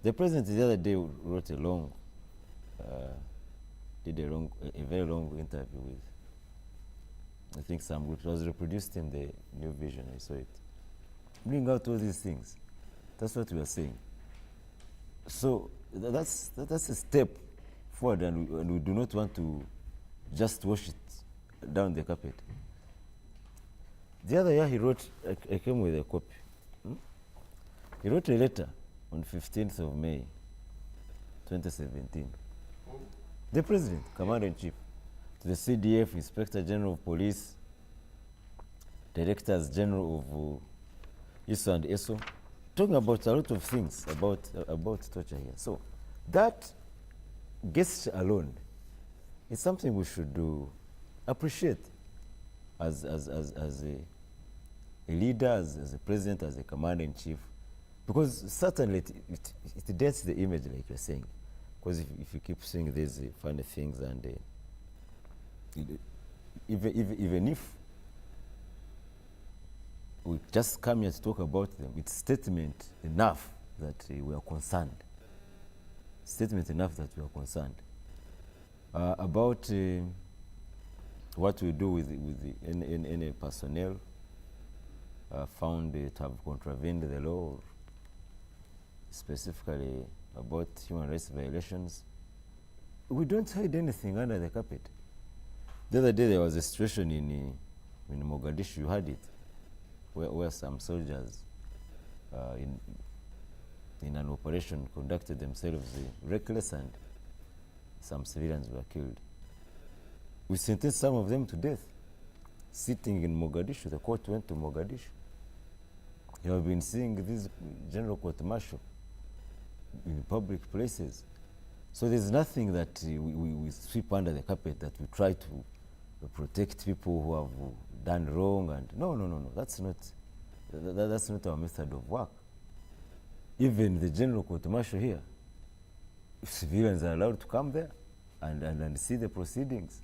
The President the other day wrote did a very long interview with, I think some group. It was reproduced in the New Vision, I saw it. Bring out all these things. That's what we are saying. So that's a step forward, and we do not want to just wash it down the carpet. The other year he wrote, I came with a copy. He wrote a letter on 15th of May, 2017. The President, Commander-in-Chief, to the CDF, Inspector General of Police, Directors General of ISO and ESO, talking about a lot of things about torture here. So that gesture alone is something we should appreciate as a leader, as a president, as a commander-in-chief, because certainly it dents the image, like you're saying. Because if you keep saying these funny things, and even if we just come here to talk about them, it's statement enough that we are concerned. Statement enough that we are concerned about what we do with any personnel found to have contravened the law, specifically about human rights violations. We don't hide anything under the carpet. The other day there was a situation in Mogadishu, you had it, where some soldiers in an operation conducted themselves reckless, and some civilians were killed. We sentenced some of them to death, sitting in Mogadishu. The court went to Mogadishu. You have been seeing this general court-martial in public places. So there's nothing that we sweep under the carpet, that we try to protect people who have done wrong. And no, that's not our method of work. Even the general court-martial here, if civilians are allowed to come there and see the proceedings,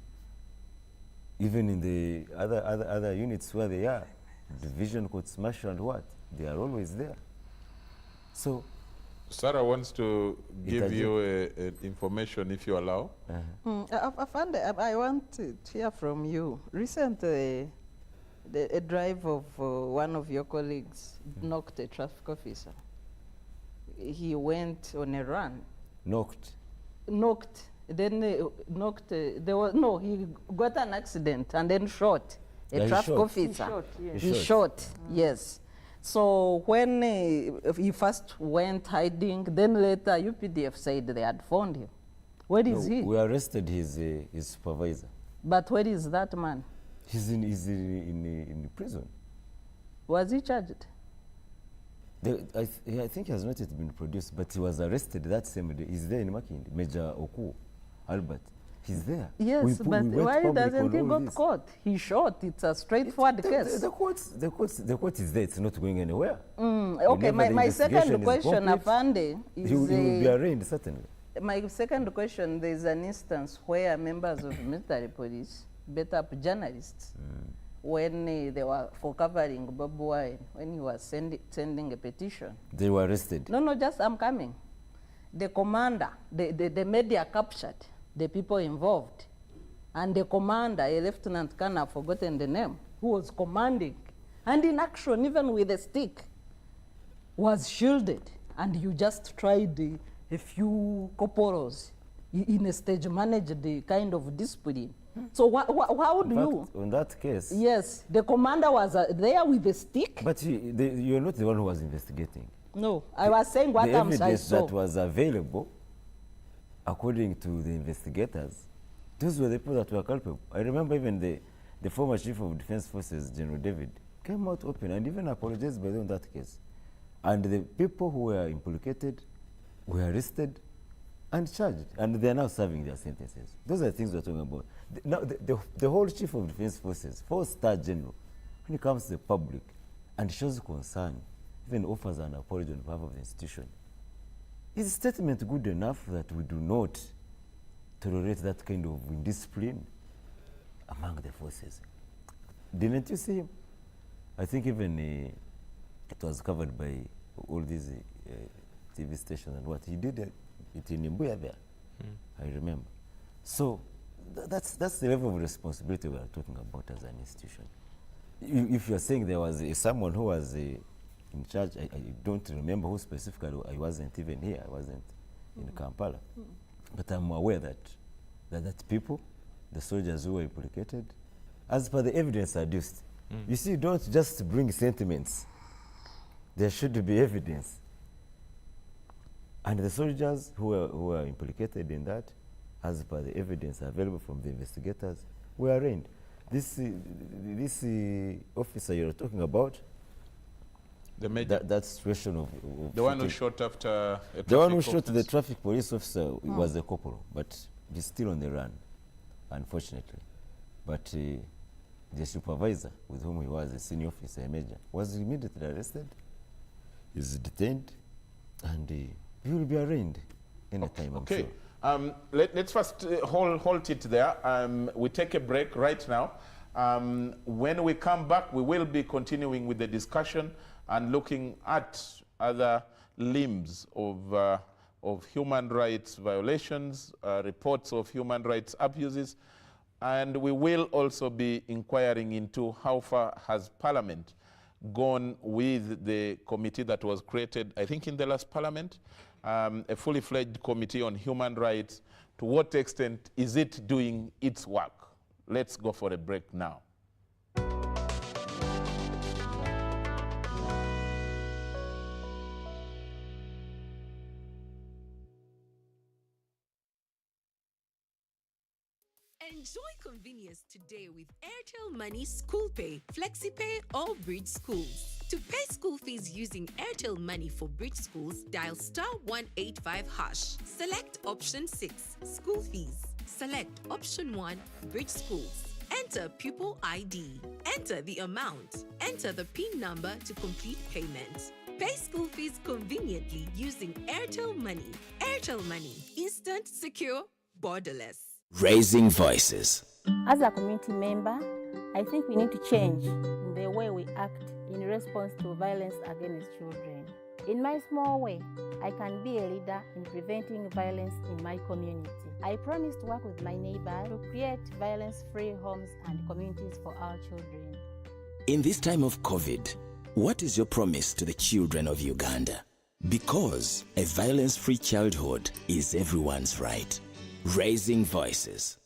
Even in the other units where they are, division could smash and what? They are always there. So Sarah wants to give you information if you allow. I want to hear from you. Recently, a drive of one of your colleagues knocked a traffic officer. He went on a run. Knocked. Then he got an accident and then shot a traffic officer. He shot, yes. So when he first went hiding, then later UPDF said they had found him. Where is he? We arrested his supervisor. But where is that man? He's in prison. Was he charged? I think he has not yet been produced, but he was arrested that same day. He's there in Makindi, Major Oku, Albert. He's there. Yes, but why doesn't he go to court? He shot. It's a straightforward case. The court is there. It's not going anywhere. Okay, my second question, Afande, is... He will be arraigned, certainly. My second question, there is an instance where members of military police beat up journalists when they were for covering Bob Wine, when he was sending a petition. They were arrested? No, just I'm coming. The commander, the media captured the people involved. And the commander, a lieutenant colonel, I've forgotten the name, who was commanding, and in action, even with a stick, was shielded. And you just tried a few corporals in a stage managed the kind of discipline. So how do you? In that case. Yes, the commander was there with a stick. But you're not the one who was investigating. No, I was saying what the I'm saying. The evidence that was available, according to the investigators, those were the people that were culpable. I remember even the former Chief of Defense Forces, General David, came out open and even apologized by in that case. And the people who were implicated were arrested and charged, and they are now serving their sentences. Those are the things we're talking about. Now, the whole Chief of Defense Forces, 4-star general, when it comes to the public and shows concern, even offers an apology on behalf of the institution, is a statement good enough that we do not tolerate that kind of indiscipline among the forces? Didn't you see him? I think even it was covered by all these TV stations and what he did it in Imbuya there. I remember. So that's the level of responsibility we are talking about as an institution. If you are saying there was someone who was in charge, I don't remember who specifically. I wasn't even here. I wasn't in Kampala. But I'm aware that people, the soldiers who were implicated, as per the evidence adduced, you see, don't just bring sentiments. There should be evidence. And the soldiers who were implicated in that, as per the evidence available from the investigators, were arraigned. This officer you're talking about, the major, that situation of the one who shot after a the one who shot the traffic police officer was a corporal, but he's still on the run, unfortunately. But the supervisor with whom he was a senior officer, a major, was immediately arrested. He's detained, and he will be arraigned anytime. Okay. I'm sure. Let's first hold it there. We take a break right now. When we come back, we will be continuing with the discussion and looking at other limbs of human rights violations, reports of human rights abuses, and we will also be inquiring into how far has Parliament gone with the committee that was created, I think, in the last Parliament, a fully fledged committee on human rights. To what extent is it doing its work? Let's go for a break now. Enjoy convenience today with Airtel Money School Pay, FlexiPay, or Bridge Schools. To pay school fees using Airtel Money for Bridge Schools, dial *185#. Select option 6, School Fees. Select option 1, Bridge Schools. Enter pupil ID. Enter the amount. Enter the PIN number to complete payment. Pay school fees conveniently using Airtel Money. Airtel Money. Instant, secure, borderless. Raising voices, As a community member, I think we need to change in the way we act in response to violence against children. In my small way, I can be a leader in preventing violence in my community. I promise to work with my neighbor to create violence-free homes and communities for our children. In this time of COVID, what is your promise to the children of Uganda? Because a violence-free childhood is everyone's right. Raising voices.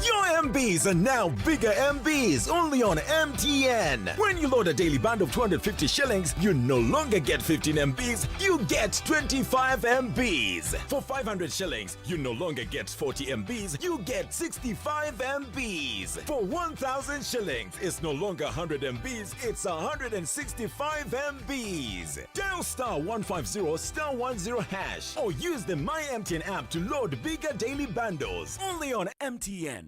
Your MBs are now bigger MBs only on MTN. When you load a daily bundle of 250 shillings, you no longer get 15 MBs, you get 25 MBs. For 500 shillings, you no longer get 40 MBs, you get 65 MBs. For 1,000 shillings, it's no longer 100 MBs, it's 165 MBs. Dial *150 *10 hash or use the My MTN app to load bigger daily bundles only on MTN.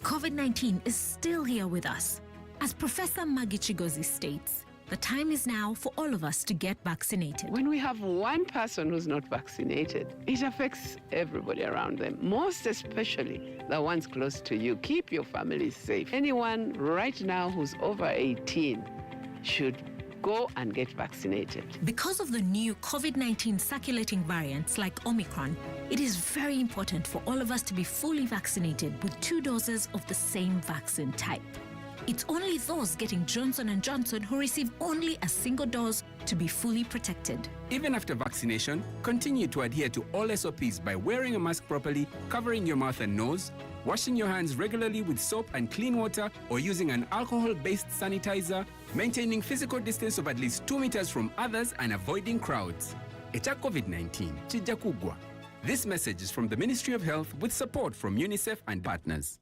COVID-19 is still here with us. As Professor Maggie Chigozi states, the time is now for all of us to get vaccinated. When we have one person who's not vaccinated, it affects everybody around them, most especially the ones close to you. Keep your family safe. Anyone right now who's over 18 should go and get vaccinated. Because of the new COVID-19 circulating variants like Omicron, it is very important for all of us to be fully vaccinated with 2 doses of the same vaccine type. It's only those getting Johnson & Johnson who receive only a single dose to be fully protected. Even after vaccination, continue to adhere to all SOPs by wearing a mask properly, covering your mouth and nose, washing your hands regularly with soap and clean water, or using an alcohol-based sanitizer, maintaining physical distance of at least 2 meters from others, and avoiding crowds. Echa COVID-19, chija kugwa. This message is from the Ministry of Health with support from UNICEF and partners.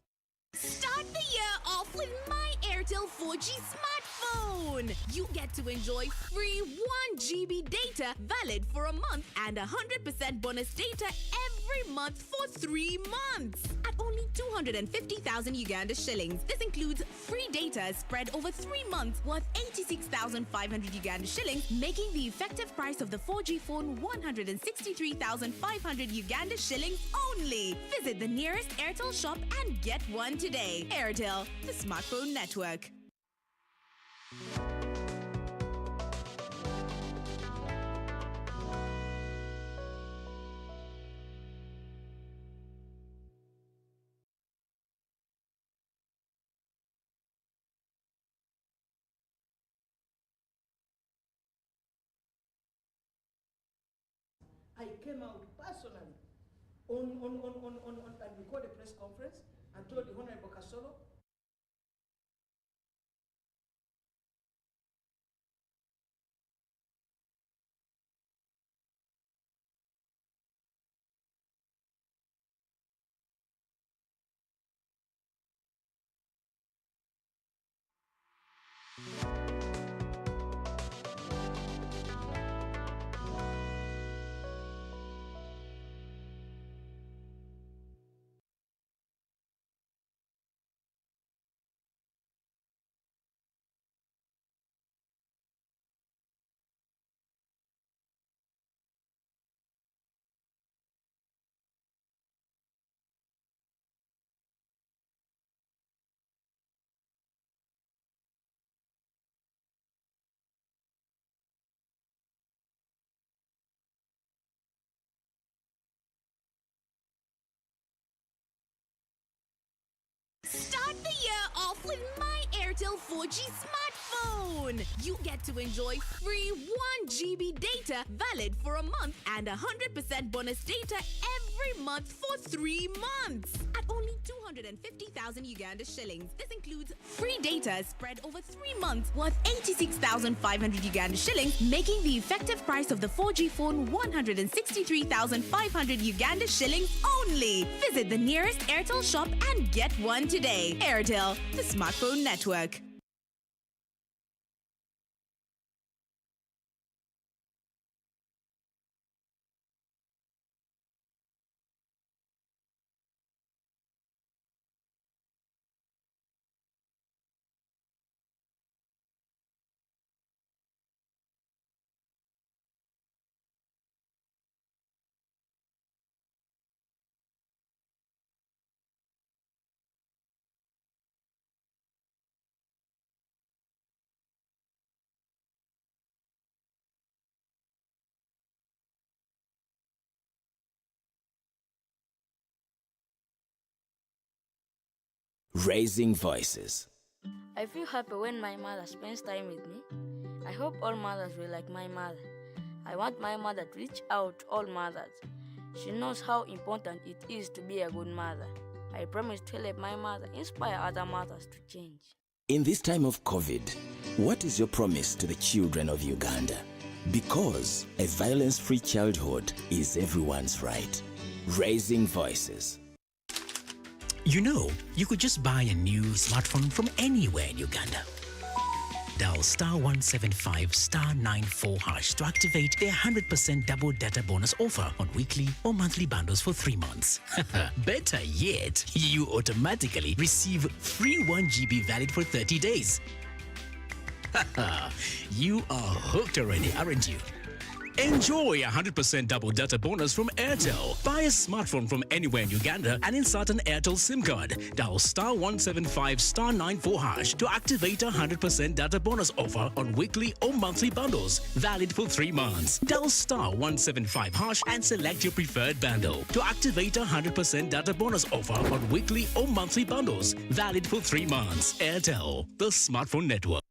Start the year off with My Airtel 4G smartphone. You get to enjoy free 1 GB data valid for a month and 100% bonus data every month for 3 months at only 250,000 Uganda shillings. This includes free data spread over 3 months worth 86,500 Uganda shillings, making the effective price of the 4G phone 163,500 Uganda shillings only. Visit the nearest Airtel shop and get one today. Airtel, the smartphone network. I came out personally and we called a press conference and told the Honorable Kasolo Start the year off with My Airtel 4G smartphone. You get to enjoy free 1 GB data valid for a month and 100% bonus data every month for 3 months at only 250,000 Uganda shillings. This includes free data spread over 3 months worth 86,500 Uganda shillings, making the effective price of the 4G phone 163,500 Uganda shillings only. Visit the nearest Airtel shop and get one today. Airtel, the smartphone network. raising voices. I feel happy when my mother spends time with me. I hope all mothers will like my mother. I want my mother to reach out to all mothers. She knows how important it is to be a good mother. I promise to help my mother inspire other mothers to change. In this time of COVID, what is your promise to the children of Uganda? Because a violence-free childhood is everyone's right. Raising voices. You know, you could just buy a new smartphone from anywhere in Uganda. Dial *175 *94 hash to activate their 100% double data bonus offer on weekly or monthly bundles for 3 months. Better yet, you automatically receive free 1 GB valid for 30 days. You are hooked already, aren't you? Enjoy a 100% double data bonus from Airtel. Buy a smartphone from anywhere in Uganda and insert an Airtel SIM card. Dial *175 *94 hash to activate a 100% data bonus offer on weekly or monthly bundles, valid for 3 months. Dial *175 hash and select your preferred bundle to activate a 100% data bonus offer on weekly or monthly bundles, valid for 3 months. Airtel, the smartphone network.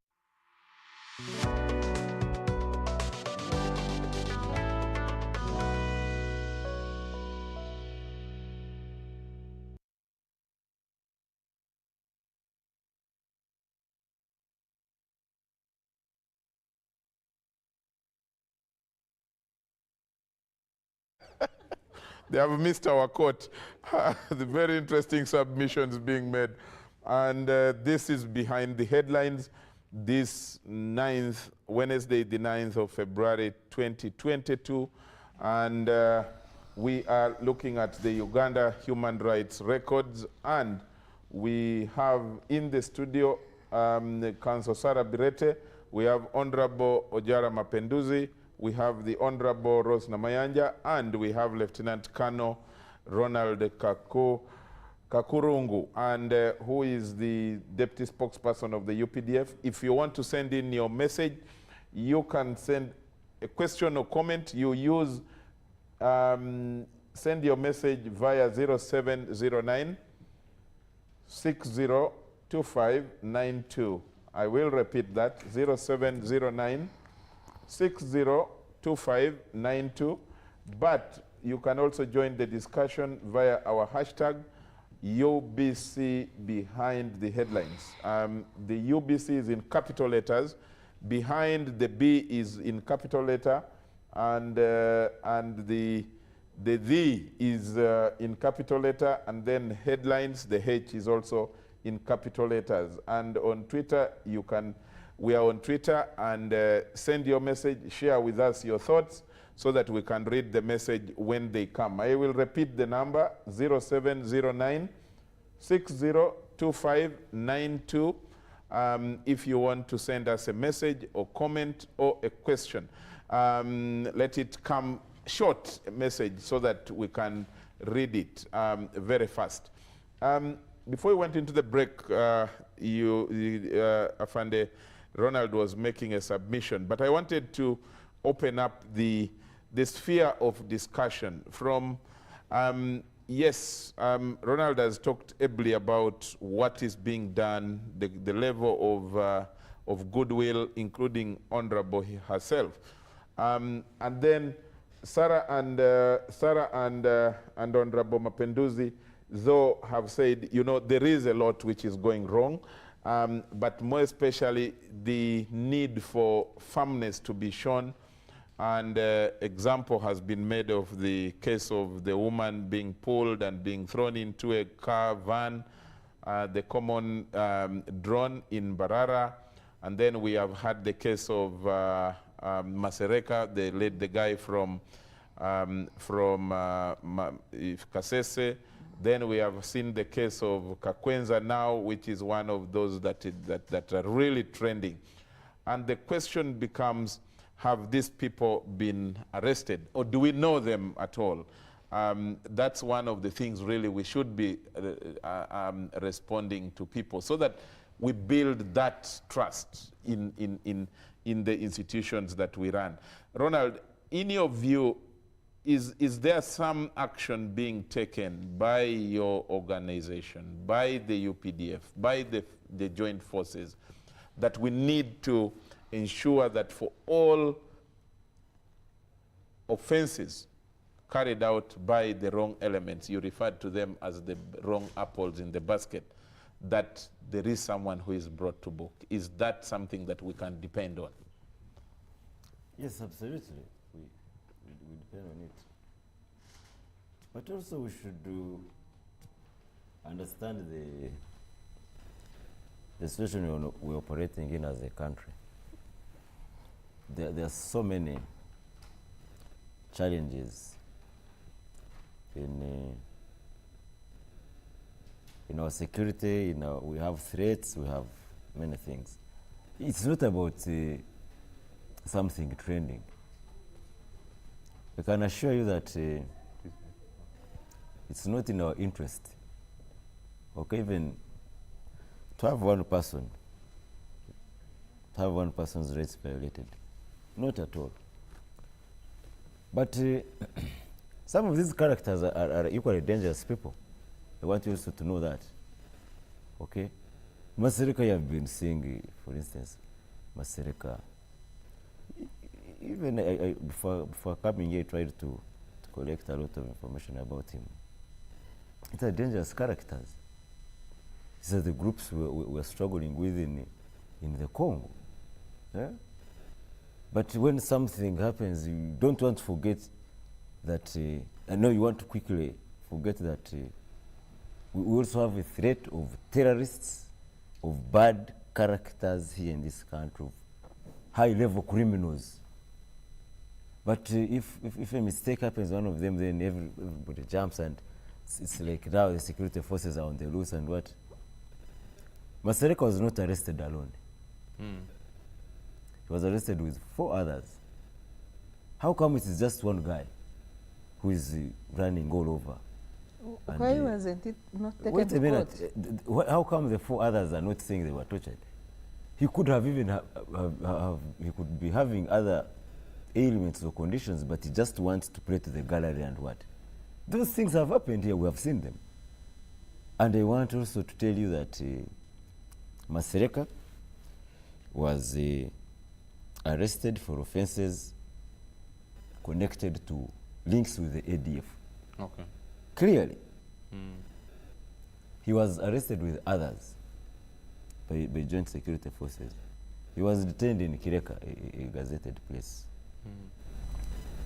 They have missed our quote. The very interesting submissions being made. And this is behind the headlines. This Wednesday, the 9th of February, 2022. And we are looking at the Uganda human rights records. And we have in the studio Council Sarah Birete. We have Honorable Ojara Mapenduzi. We have the Honorable Rose Namayanja, and we have Lieutenant Colonel Ronald Kakurungu, and who is the Deputy Spokesperson of the UPDF. If you want to send in your message, you can send a question or comment. You use, send your message via 0709 602592. I will repeat that, 0709 602592, but you can also join the discussion via our hashtag UBC behind the headlines. The UBC is in capital letters, behind the B is in capital letter, and the is in capital letter, and then headlines, the H is also in capital letters. And on Twitter, we are on Twitter, and send your message, share with us your thoughts so that we can read the message when they come. I will repeat the number, 0709 602592, if you want to send us a message or comment or a question. Let it come short, message, so that we can read it very fast. Before we went into the break, Afande Ronald was making a submission, but I wanted to open up the sphere of discussion from, Ronald has talked ably about what is being done, the level of goodwill, including Honorable herself. And then Sarah and Honorable Mapenduzi, though, have said, there is a lot which is going wrong, but more especially the need for firmness to be shown. And example has been made of the case of the woman being pulled and being thrown into a car van, the common drone in Barara. And then we have had the case of Masereka, the guy from Kasese. Then we have seen the case of Kakwenza now, which is one of those that are really trending. And the question becomes, have these people been arrested, or do we know them at all? That's one of the things really we should be responding to people, so that we build that trust in the institutions that we run. Ronald, in your view, is there some action being taken by your organization, by the UPDF, by the joint forces, that we need to ensure that for all offenses carried out by the wrong elements, you referred to them as the wrong apples in the basket, that there is someone who is brought to book? Is that something that we can depend on? Yes, absolutely. We depend on it. But also we should understand the situation we're operating in as a country. There are so many challenges in our security. We have threats, we have many things. It's not about something trending. I can assure you that it's not in our interest, okay, even to have one person's rights violated. Not at all. But some of these characters are equally dangerous people. I want you also to know that. Okay? Masereka, you have been seeing, for instance, Masereka. Even before coming here, I tried to collect a lot of information about him. It's a dangerous characters. These are the groups we're struggling with in the Congo. Yeah? But when something happens, you don't want to forget that, I know you want to quickly forget that we also have a threat of terrorists, of bad characters here in this country, of high-level criminals. But if a mistake happens, one of them, then everybody jumps, and it's like now the security forces are on the loose and what. Masereka was not arrested alone. He was arrested with 4 others. How come it is just one guy who is running all over? Why wasn't it not taken wait a minute. to court? How come the 4 others are not saying they were tortured? He could have even he could be having other ailments or conditions, but he just wants to play to the gallery and what. Those things have happened here. We have seen them. And I want also to tell you that Masereka was arrested for offenses connected to links with the ADF. Okay. Clearly. He was arrested with others by joint security forces. He was detained in Kireka, a gazetted place.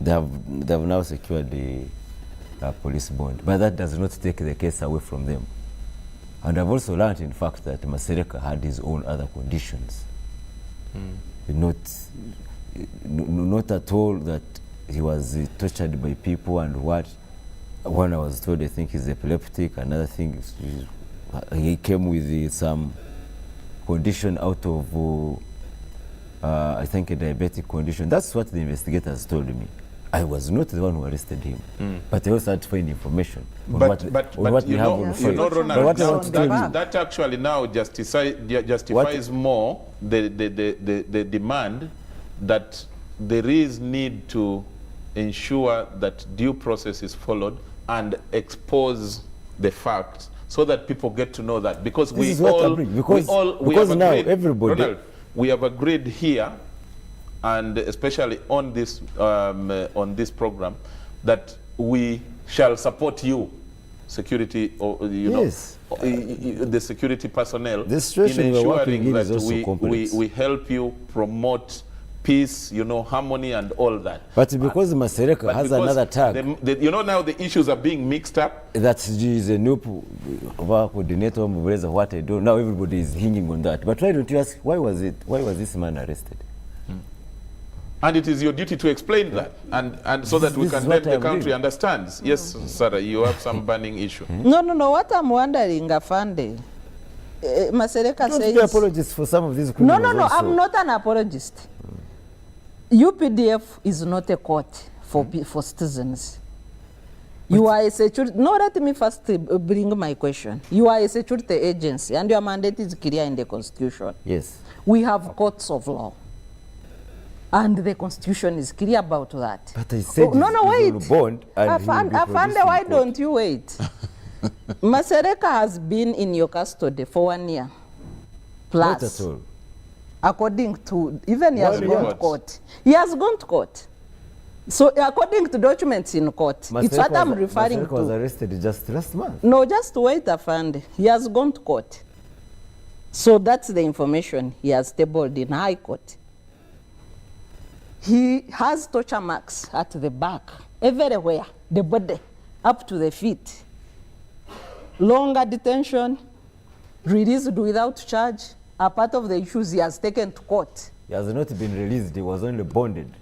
They have now secured the police bond, but that does not take the case away from them. And I've also learned, in fact, that Masereka had his own other conditions. Not at all that he was tortured by people and what. One I was told, I think he's epileptic. Another thing is he came with some condition out of, I think, a diabetic condition. That's what the investigators told me. I was not the one who arrested him, but I also had to find information on what we have on file. Ronald, that actually now justifies more the demand that there is need to ensure that due process is followed and expose the facts so that people get to know that, because we have agreed here, and especially on this program, that we shall support you, security, or the security personnel, in ensuring that we help you promote peace, harmony and all that. But because Masereka has another tag, now the issues are being mixed up. That is a new coordinator, what I do. Now everybody is hinging on that. But why don't you ask, why was this man arrested? And it is your duty to explain that, and so that we can let the country understands. Yes, Sarah, you have some burning issue. No. What I'm wondering, Afande, Masereka says... Don't be apologist for some of these criminals. No, I'm not an apologist. UPDF is not a court for citizens. You are a security... No, let me first bring my question. You are a security agency, and your mandate is clear in the Constitution. Yes. We have courts of law. And the constitution is clear about that. But I said wait. Bond and Afande, why don't you wait? Masereka has been in your custody for 1 year. Plus. Not at all. According to, even he has gone to court. He has gone to court. So according to documents in court, it's what I'm referring to. Was arrested just last month. No, just wait, Afande. He has gone to court. So that's the information he has tabled in High Court. He has torture marks at the back, everywhere, the body, up to the feet. Longer detention, released without charge, are part of the issues he has taken to court. He has not been released, he was only bonded.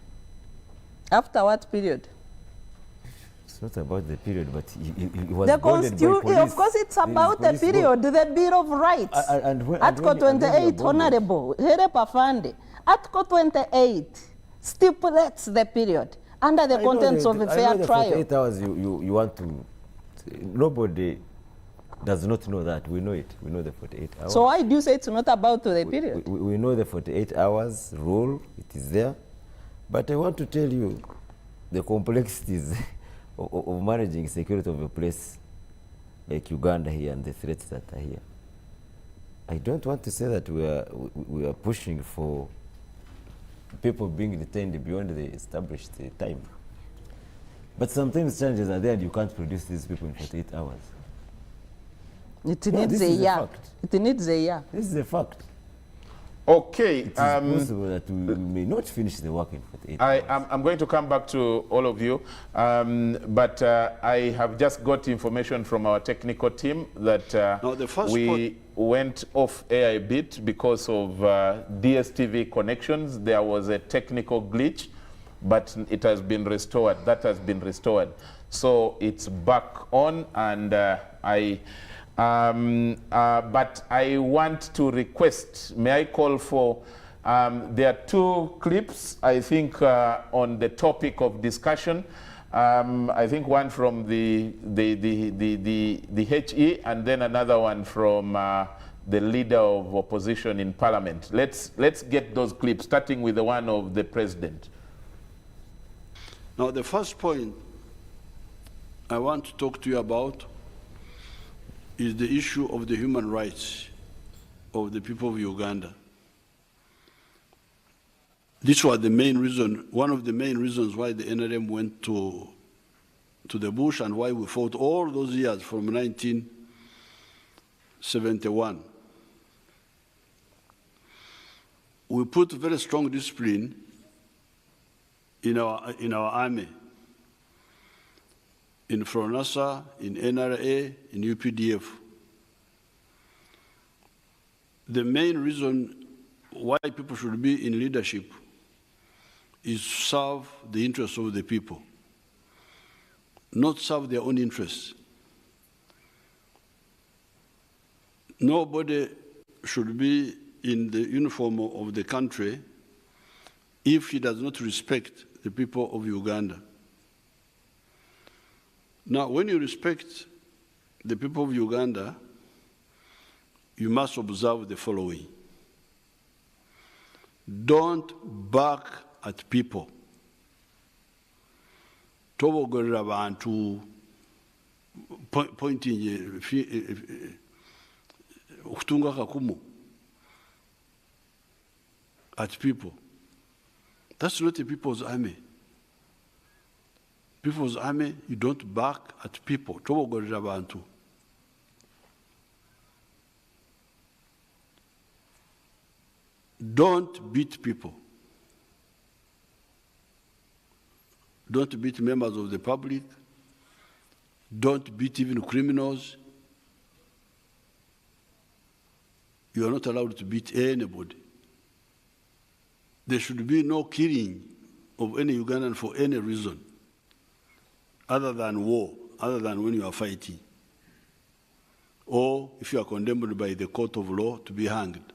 After what period? It's not about the period, but he was the bonded by police. Of course, it's about the period, the Bill of Rights. Article 28, Honorable, Herep Afande, Article 28 stipulates the period under the contents of a fair trial. 48 hours you want to... Nobody does not know that. We know it. We know the 48 hours. So why do you say it's not about the period? We know the 48 hours rule. It is there. But I want to tell you the complexities of managing security of a place like Uganda here and the threats that are here. I don't want to say that we are pushing for people being detained beyond the established time. But sometimes challenges are there and you can't produce these people in 48 hours. It needs a year. It needs a year. This is a fact. Okay. It is possible that we may not finish the work in 48 hours. I'm going to come back to all of you, but I have just got information from our technical team that we went off air a bit because of DSTV connections. There was a technical glitch, but it has been restored. That has been restored. So it's back on, and but I want to request, may I call for, there are 2 clips, I think, on the topic of discussion. I think one from the HE, and then another one from the leader of opposition in Parliament. Let's get those clips, starting with the one of the President. Now, the first point I want to talk to you about is the issue of the human rights of the people of Uganda. This was the main reason, one of the main reasons why the NRM went to the bush and why we fought all those years from 1971. We put very strong discipline in our army, in FRONASA, in NRA, in UPDF. The main reason why people should be in leadership is to serve the interests of the people, not serve their own interests. Nobody should be in the uniform of the country if he does not respect the people of Uganda. Now, when you respect the people of Uganda, you must observe the following. Don't bark at people. Tobogorera abantu pointing kutunga kakumu at people. That's not the people's army. People's army, you don't bark at people. Tobogorera abantu. Don't beat people. Don't beat members of the public. Don't beat even criminals. You are not allowed to beat anybody. There should be no killing of any Ugandan for any reason, other than war, other than when you are fighting, or if you are condemned by the court of law to be hanged.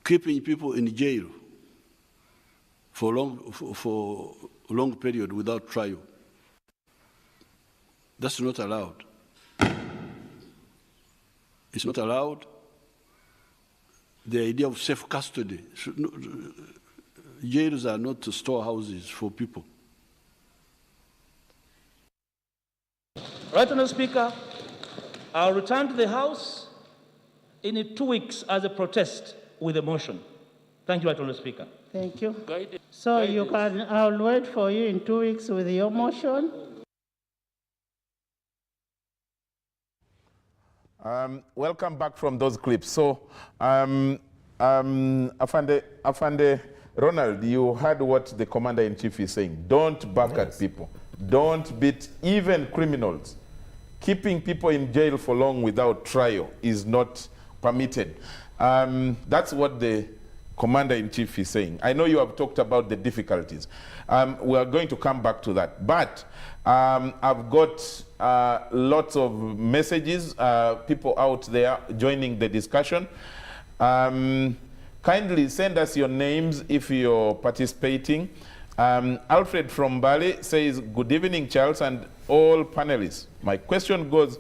Keeping people in jail for a long period without trial, that's not allowed. It's not allowed. The idea of self-custody, jails are not storehouses for people. Right, Honourable Speaker, I'll return to the House in 2 weeks as a protest with a motion. Thank you, Right, Honourable Speaker. Thank you. So you can, I'll wait for you in 2 weeks with your motion. Welcome back from those clips. So, Afande Ronald, you heard what the Commander-in-Chief is saying. Don't back at people. Don't beat even criminals. Keeping people in jail for long without trial is not permitted. That's what the Commander-in-Chief is saying. I know you have talked about the difficulties. We are going to come back to that. But I've got lots of messages, people out there joining the discussion. Kindly send us your names if you're participating. Alfred from Bali says, good evening, Charles, and all panelists. My question goes,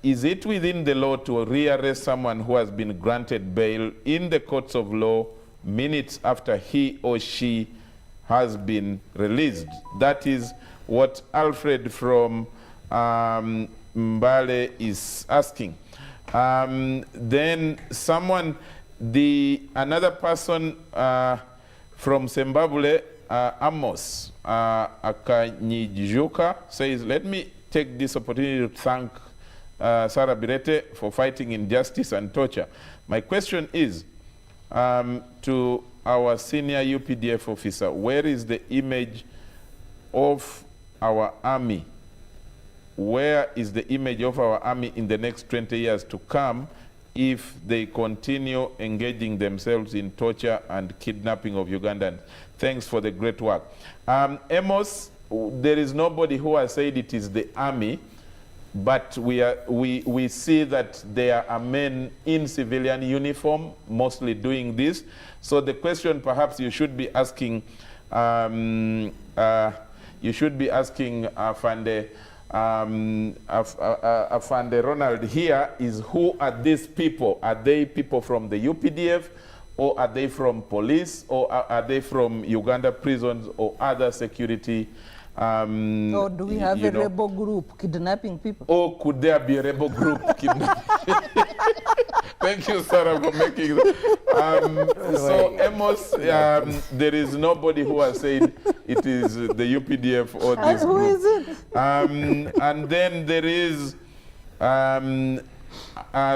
is it within the law to rearrest someone who has been granted bail in the courts of law minutes after he or she has been released? That is what Alfred from Mbale is asking. Then another person from Zimbabwe, Amos Akanyijuka, says, let me take this opportunity to thank Sarah Birete for fighting injustice and torture. My question is to our senior UPDF officer, where is the image of our army? Where is the image of our army in the next 20 years to come if they continue engaging themselves in torture and kidnapping of Ugandans? Thanks for the great work. Amos, there is nobody who has said it is the army, but we see that there are men in civilian uniform mostly doing this. So the question perhaps you should be asking, Afande Ronald here is, who are these people? Are they people from the UPDF, or are they from police, or are they from Uganda prisons or other security? Or do we have a rebel group kidnapping people? Or could there be a rebel group kidnapping? Thank you, Sarah, for making that. So, Amos, there is nobody who has said it is the UPDF or this group. Who is it? And then there is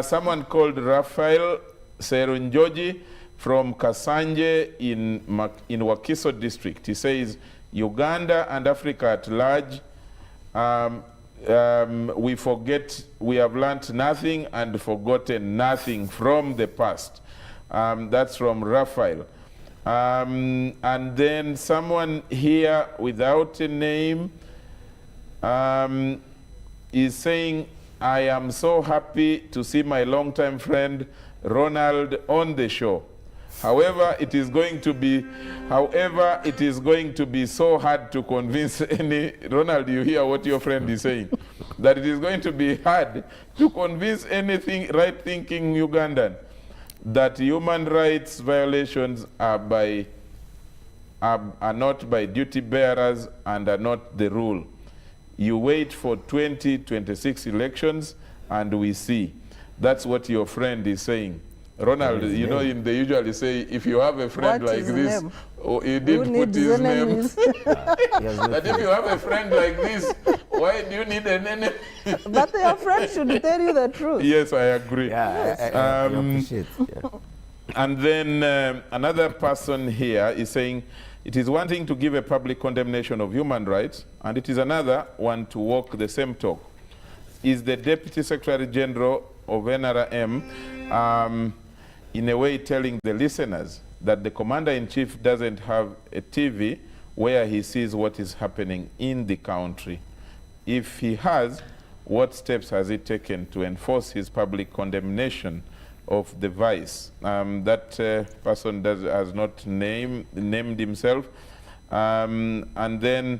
someone called Raphael Serunjoji from Kasanje in Wakiso district. He says, Uganda and Africa at large, we forget, we have learnt nothing and forgotten nothing from the past. That's from Raphael. And then someone here without a name is saying, I am so happy to see my longtime friend Ronald on the show. However, it is going to be so hard to convince any, Ronald, you hear what your friend is saying, that it is going to be hard to convince anything right-thinking Ugandan that human rights violations are not by duty bearers and are not the rule. You wait for 2026 elections and we see. That's what your friend is saying. Ronald, you know, they usually say, if you have a friend like this, or he did put his name. That if you have a friend like this, why do you need an enemy? But your friend should tell you the truth. Yes, I agree. Yeah, I appreciate it. Yeah. And then another person here is saying, it is one thing to give a public condemnation of human rights, and it is another one to walk the same talk. Is the Deputy Secretary General of NRM in a way telling the listeners that the Commander-in-Chief doesn't have a TV where he sees what is happening in the country? If he has, what steps has he taken to enforce his public condemnation of the vice? That person has not named himself. And then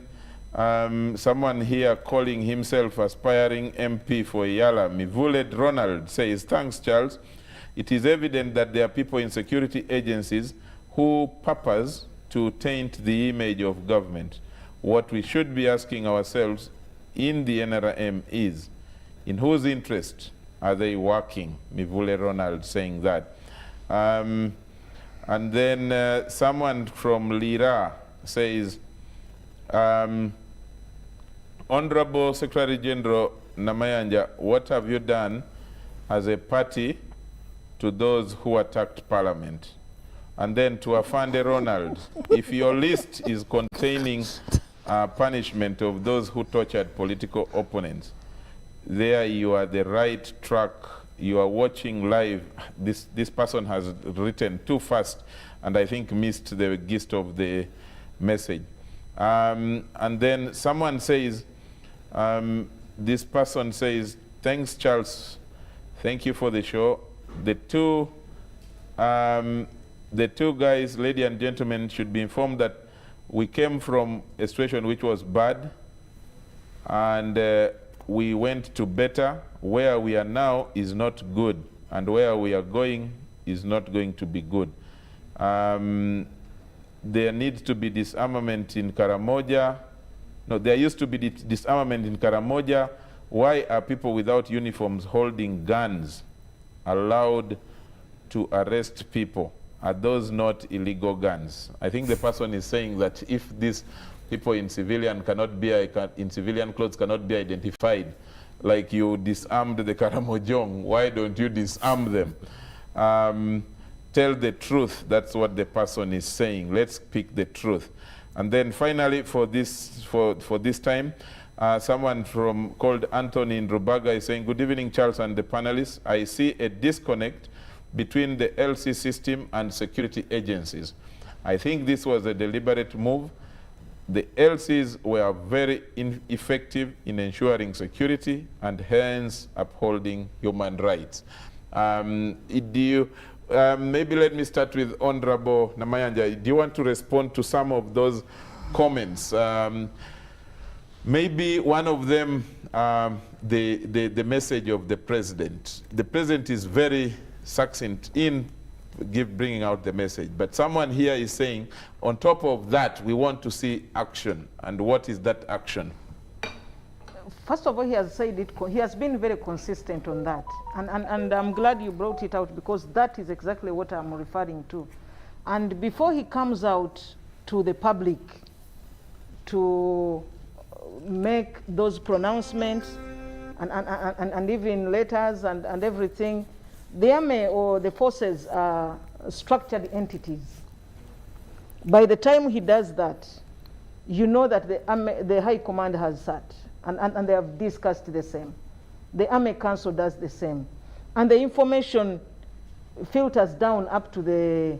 someone here calling himself aspiring MP for Yala, Mivuled Ronald, says, thanks, Charles. It is evident that there are people in security agencies who purpose to taint the image of government. What we should be asking ourselves in the NRM is, in whose interest are they working? Mivule Ronald saying that. And then someone from Lira says, Honorable Secretary General Namayanja, what have you done as a party to those who attacked Parliament? And then to Afande Ronald, if your list is containing punishment of those who tortured political opponents, there you are the right track. You are watching live. This person has written too fast and I think missed the gist of the message. And then someone says, this person says, thanks, Charles. Thank you for the show. The two guys, ladies and gentlemen, should be informed that we came from a situation which was bad, and we went to better. Where we are now is not good, and where we are going is not going to be good. There needs to be disarmament in Karamoja. No, there used to be disarmament in Karamoja. Why are people without uniforms holding guns allowed to arrest people? Are those not illegal guns? I think the person is saying that if these people in civilian clothes cannot be identified, like you disarmed the Karamojong, why don't you disarm them? Tell the truth. That's what the person is saying. Let's speak the truth. And then finally, for this time, someone called Anthony in Rubaga is saying, good evening, Charles and the panelists. I see a disconnect between the LC system and security agencies. I think this was a deliberate move. The LCs were very ineffective in ensuring security and hence upholding human rights. Maybe let me start with Honorable Namayanja. Do you want to respond to some of those comments? Maybe one of them, the message of the president. The president is very succinct in bringing out the message, but someone here is saying, on top of that, we want to see action. And what is that action? First of all, he has said it. He has been very consistent on that, and I'm glad you brought it out, because that is exactly what I'm referring to. And before he comes out to the public to make those pronouncements and even letters and everything, the army or the forces are structured entities. By the time he does that, you know that the High Command has sat and they have discussed the same. The Army Council does the same. And the information filters down up to the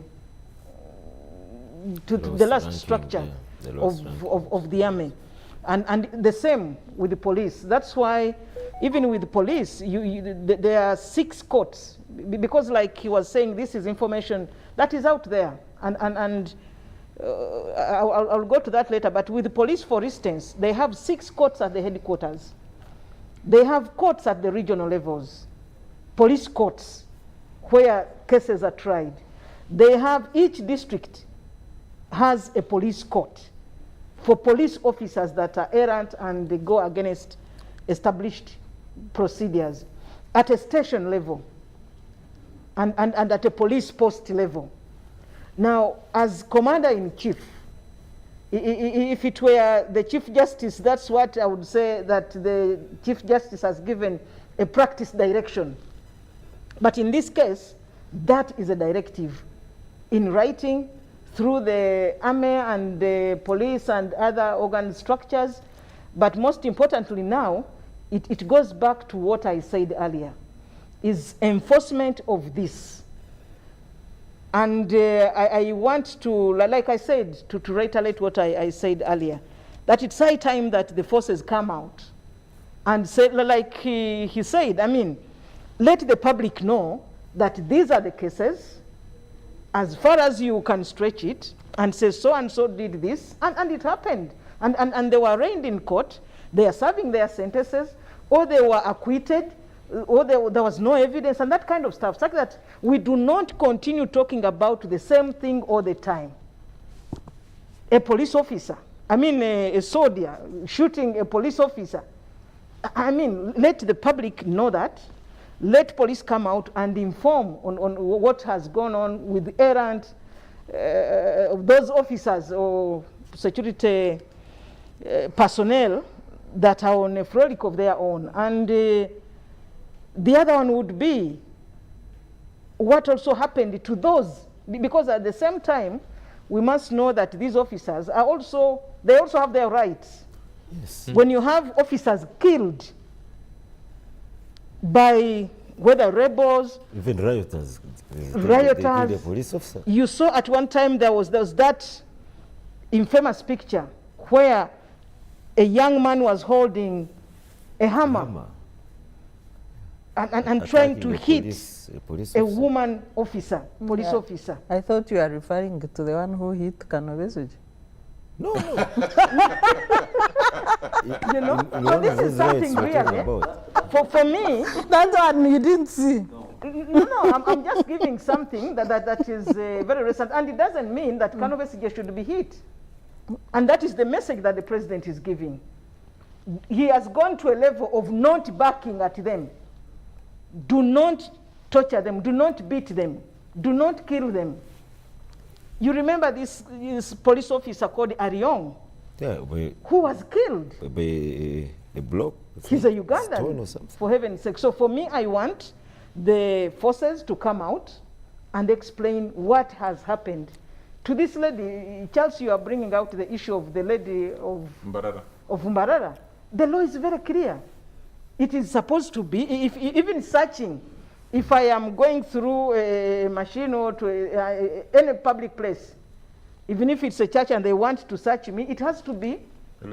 last structure of the army. And the same with the police. That's why even with the police, there are 6 courts, because like he was saying, this is information that is out there. And I'll go to that later, but with the police, for instance, they have 6 courts at the headquarters. They have courts at the regional levels, police courts, where cases are tried. They have, each district has a police court for police officers that are errant and they go against established procedures at a station level and at a police post level. Now, as Commander-in-Chief, if it were the Chief Justice, that's what I would say, that the Chief Justice has given a practice direction. But in this case, that is a directive in writing through the army and the police and other organ structures. But most importantly now, it goes back to what I said earlier, is enforcement of this. And I want to, like I said, to reiterate what I said earlier, that it's high time that the forces come out and say, like he said, I mean, let the public know that these are the cases, as far as you can stretch it, and say so-and-so did this, and it happened. And they were arraigned in court, they are serving their sentences, or they were acquitted, or there was no evidence and that kind of stuff, such that we do not continue talking about the same thing all the time. A police officer, a soldier shooting a police officer. Let the public know that. Let police come out and inform on what has gone on with errant those officers or security personnel that are on a frolic of their own. And the other one would be what also happened to those, because at the same time, we must know that these officers are also, they also have their rights. Yes. When you have officers killed by whether rebels, even rioters, the police officer. You saw at one time there was that infamous picture where a young man was holding a hammer. And trying to hit a woman officer, police officer. I thought you are referring to the one who hit Kanovesuji. No. You know, so this is something really. For me, that one you didn't see. No, I'm just giving something that is very recent, and it doesn't mean that Kanovesuji should be hit. And that is the message that the president is giving. He has gone to a level of not backing at them. Do not torture them, do not beat them, do not kill them. You remember this police officer called Ariong, who was killed. A block. He's a Ugandan, for heaven's sake. So for me, I want the forces to come out and explain what has happened to this lady. Charles, you are bringing out the issue of the lady of Mbarara. The law is very clear. It is supposed to be, even searching, if I am going through a machine or to any public place, even if it's a church and they want to search me, it has to be a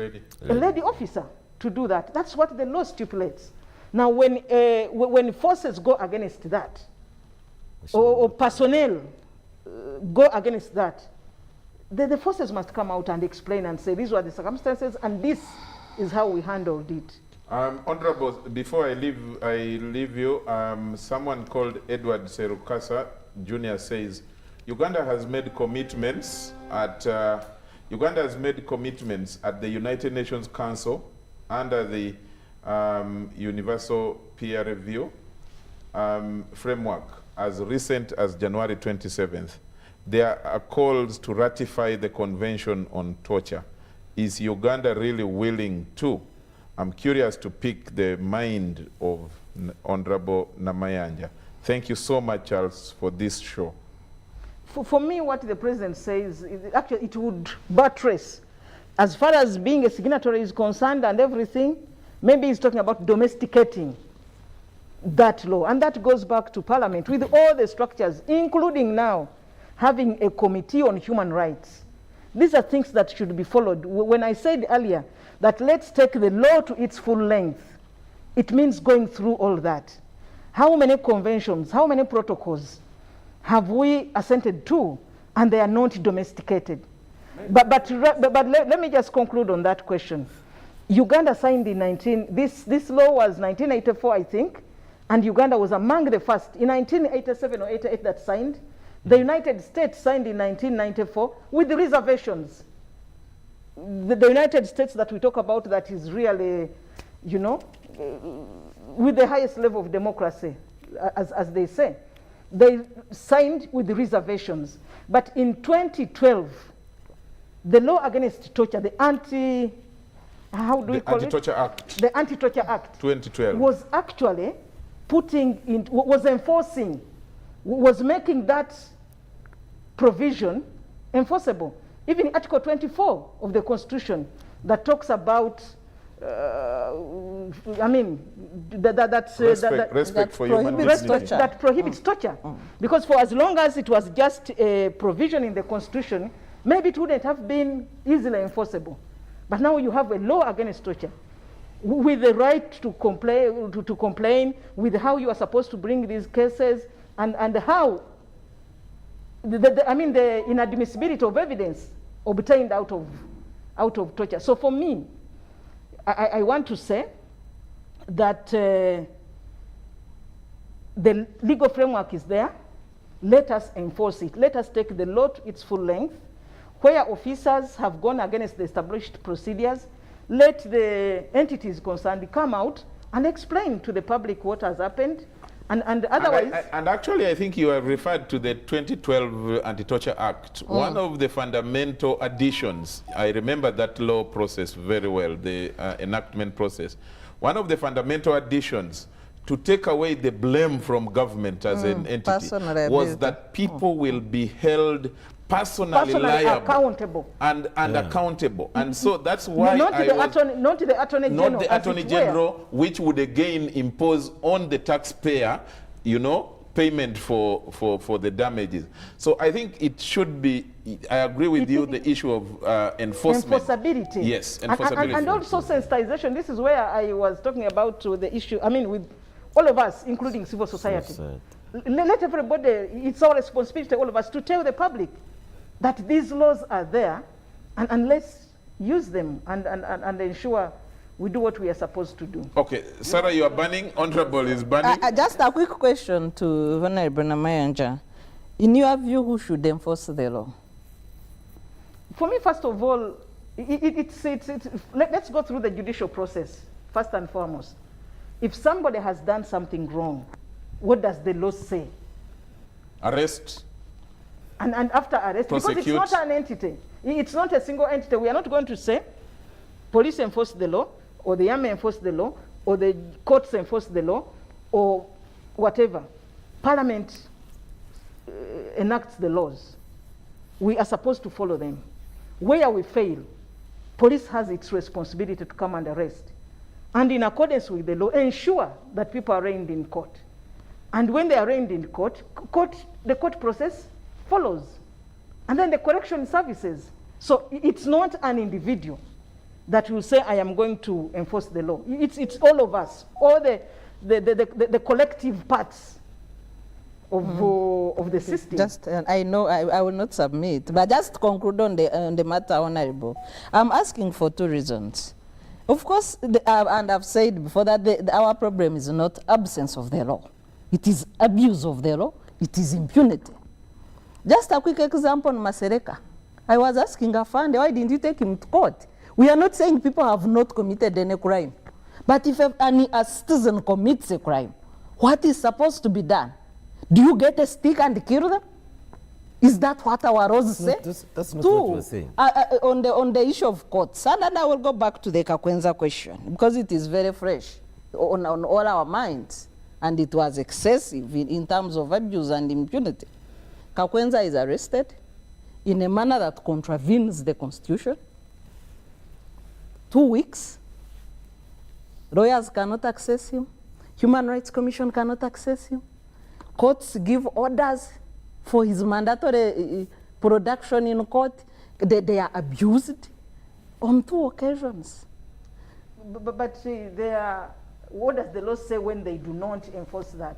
lady officer to do that. That's what the law stipulates. Now, when forces go against that, or personnel go against that, the forces must come out and explain and say, these were the circumstances, and this is how we handled it. Honorable, before I leave you, someone called Edward Serukasa Jr. says, Uganda has made commitments at the United Nations Council under the Universal Peer Review framework as recent as January 27th. There are calls to ratify the Convention on Torture. Is Uganda really willing to? I'm curious to pick the mind of Honorable Namayanja. Thank you so much, Charles, for this show. For me, what the president says, actually it would buttress. As far as being a signatory is concerned and everything, maybe he's talking about domesticating that law. And that goes back to Parliament with all the structures, including now having a committee on human rights. These are things that should be followed. When I said earlier that let's take the law to its full length, it means going through all that. How many conventions, how many protocols have we assented to, and they are not domesticated? But let me just conclude on that question. Uganda signed in this law was 1984, I think, and Uganda was among the first. In 1987 or 88 that signed. The United States signed in 1994 with the reservations. The United States that we talk about that is really, you know, with the highest level of democracy, as they say. They signed with the reservations. But in 2012, the law against torture, the Anti-Torture Act. The Anti-Torture Act 2012 was actually was making that provision enforceable. Even Article 24 of the Constitution that talks about, respect for human dignity. That prohibits torture. Because for as long as it was just a provision in the Constitution, maybe it wouldn't have been easily enforceable. But now you have a law against torture with the right to complain, with how you are supposed to bring these cases, and how the inadmissibility of evidence obtained out of torture. So for me, I want to say that The legal framework is there. Let us enforce it. Let us take the law to its full length. Where officers have gone against the established procedures, let the entities concerned come out and explain to the public what has happened. And otherwise... And actually, I think you have referred to the 2012 Anti-Torture Act. One of the fundamental additions, I remember that law process very well, the enactment process. One of the fundamental additions to take away the blame from government as an entity was that people will be held personally liable accountable and accountable, and so that's why not the Attorney General, which would again impose on the taxpayer, you know, payment for the damages. So I think it should be. I agree with you. The issue of enforcement, enforceability, yes, enforceability, and also sensitization. This is where I was talking about the issue. I mean, with all of us, including civil society. Let everybody. It's our responsibility, all of us, to tell the public that these laws are there, and let's use them and ensure we do what we are supposed to do. Okay, Sarah, you are banning. Honorable is banning. Just a quick question to Honorable Namayanja. In your view, who should enforce the law? For me, first of all, let's go through the judicial process, first and foremost. If somebody has done something wrong, what does the law say? Arrest. And after arrest, prosecute. Because it's not an entity. It's not a single entity. We are not going to say police enforce the law, or the army enforce the law, or the courts enforce the law, or whatever. Parliament enacts the laws. We are supposed to follow them. Where we fail, police has its responsibility to come and arrest. And in accordance with the law, ensure that people are arraigned in court. And when they are arraigned in court, the court process follows. And then the correction services. So it's not an individual that will say, I am going to enforce the law. It's all of us, all the collective parts of the system. Just, I know I will not submit, but just to conclude on the matter, Honorable. I'm asking for two reasons. Of course, and I've said before that our problem is not absence of the law. It is abuse of the law. It is impunity. Just a quick example on Masereka. I was asking Afande, why didn't you take him to court? We are not saying people have not committed any crime. But if a citizen commits a crime, what is supposed to be done? Do you get a stick and kill them? Is that what our laws say? That's not what we're saying. On the issue of courts, and I will go back to the Kakwenza question, because it is very fresh on all our minds, and it was excessive in terms of abuse and impunity. Kakwenza is arrested in a manner that contravenes the Constitution. 2 weeks. Lawyers cannot access him. Human Rights Commission cannot access him. Courts give orders for his mandatory production in court. They are abused on 2 occasions. But what does the law say when they do not enforce that?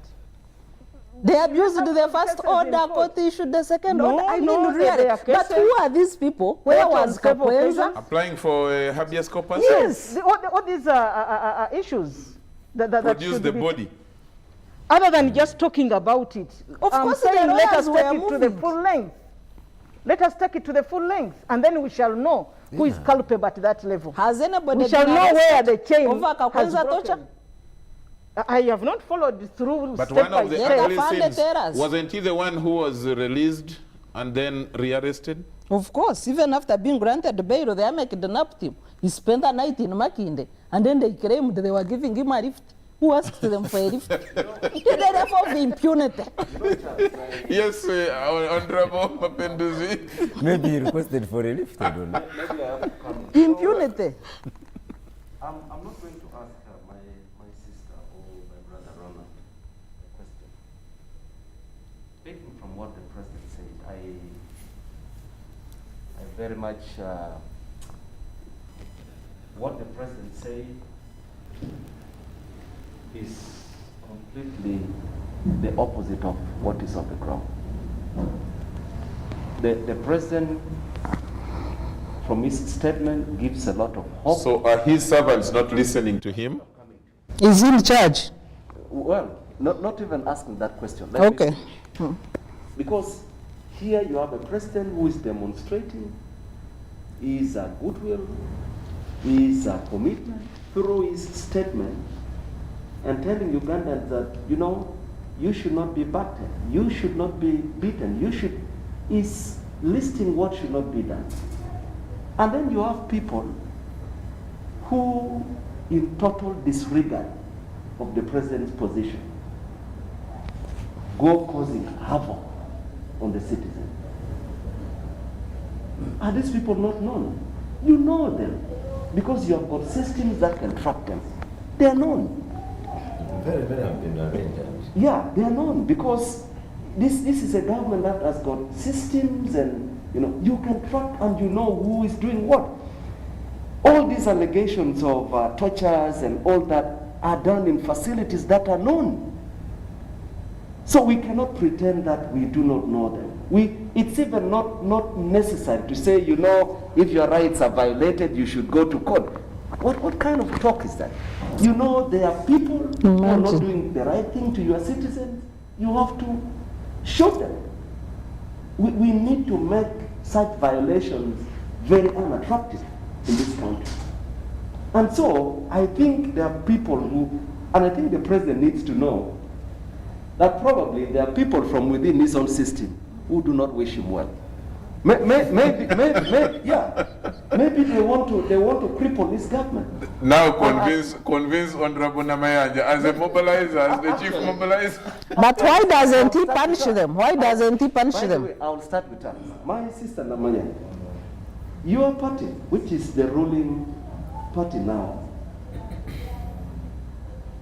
They abused the first order, court issued the second order. I mean, really. But who are these people? Where was Kakwenza? Applying for habeas corpus? Yes, all these are issues that produce the body. Other than just talking about it, of course, saying let us take it to the full length. Let us take it to the full length, and then we shall know who is culpable at that level. Has anybody we shall know where the chain over has broken. I have not followed through. But one of the ugly sins, wasn't he the one who was released and then rearrested? Of course, even after being granted bail, they kidnapped him. He spent the night in Makinde, and then they claimed they were giving him a lift. Who asked them for a lift? Therefore, the impunity. Yes, Honorable Mapenduzi. Maybe he requested for a lift, I don't know. Impunity. I'm not going to ask my sister or my brother Ronald a question. Speaking from what the President said, I very much, what the President said is completely the opposite of what is on the ground. The President, from his statement, gives a lot of hope. So are his servants not listening to him? Is he in charge? Well, not even asking that question. Let me Okay. finish. Because here you have a president who is demonstrating his goodwill, his commitment through his statement, and telling Ugandans that, you know, you should not be battered, you should not be beaten, is listing what should not be done. And then you have people who, in total disregard of the president's position, go causing havoc on the citizens. Are these people not known? You know them because you have got systems that can track them. They are known. Very, very have been arranged. Yeah, they are known because this is a government that has got systems, and you can track and you know who is doing what. All these allegations of tortures and all that are done in facilities that are known. So we cannot pretend that we do not know them. It's even not necessary to say, if your rights are violated, you should go to court. What kind of talk is that? There are people who are not doing the right thing to your citizens. You have to show them. We need to make such violations very unattractive in this country. And so I think there are people and I think the president needs to know that probably there are people from within his own system who do not wish him well. Maybe they want to cripple this government. Now convince Honorable Namayanja as a mobilizer, as the chief mobilizer. But why doesn't he punish them? Why doesn't he punish By the them? way, I'll start with her. My sister Namayanja, your party, which is the ruling party now,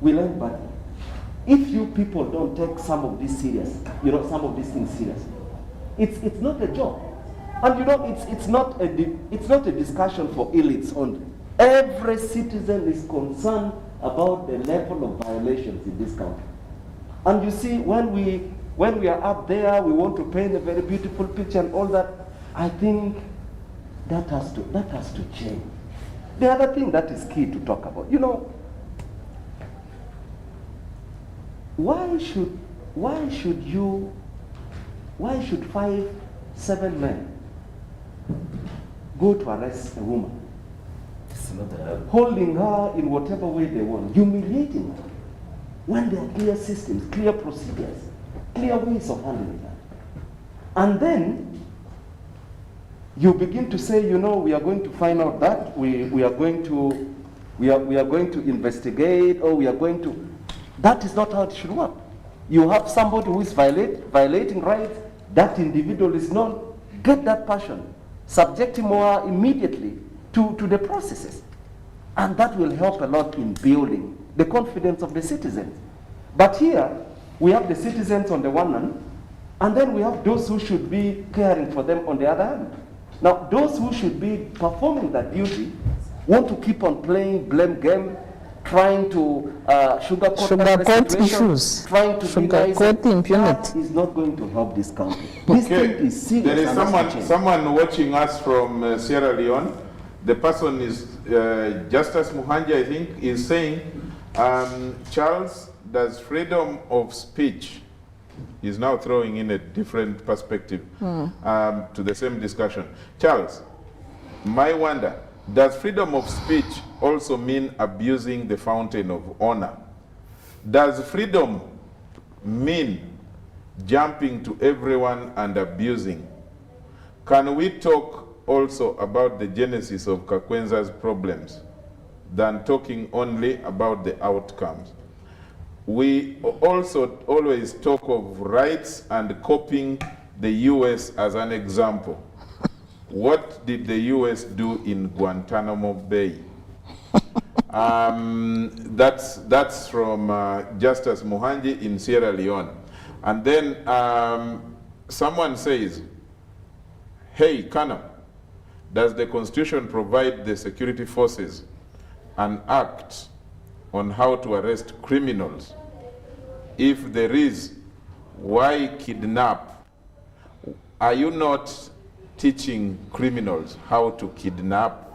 we learn badly. If you people don't take some of this serious, some of these things serious, it's not a joke. And it's not a discussion for elites only. Every citizen is concerned about the level of violations in this country. And you see, when we are up there, we want to paint a very beautiful picture and all that. I think that has to change. The other thing that is key to talk about, why should 7 men go to arrest a woman, holding her in whatever way they want, humiliating her, when there are clear systems, clear procedures, clear ways of handling that? And then you begin to say, we are going to find out that we are going to investigate, or we are going to. That is not how it should work. You have somebody who is violating rights. That individual is known. Get that person, subject him more immediately to the processes. And that will help a lot in building the confidence of the citizens. But here, we have the citizens on the one hand, and then we have those who should be caring for them on the other hand. Now, those who should be performing that duty want to keep on playing blame game, trying to sugarcoat issues, trying to sugarcoat impunity. That is not going to help this country. This thing is serious. There is someone watching us from Sierra Leone. The person is Justice Muhanja, I think, is saying, Charles, does freedom of speech, he's now throwing in a different perspective to the same discussion. Charles, my wonder, does freedom of speech also mean abusing the fountain of honor? Does freedom mean jumping to everyone and abusing? Can we talk also about the genesis of Kakwenza's problems than talking only about the outcomes? We also always talk of rights and copying the US as an example. What did the US do in Guantanamo Bay? That's from Justice Muhanji in Sierra Leone. And then someone says, hey, Kana, does the Constitution provide the security forces an act on how to arrest criminals? If there is, why kidnap? Are you not teaching criminals how to kidnap?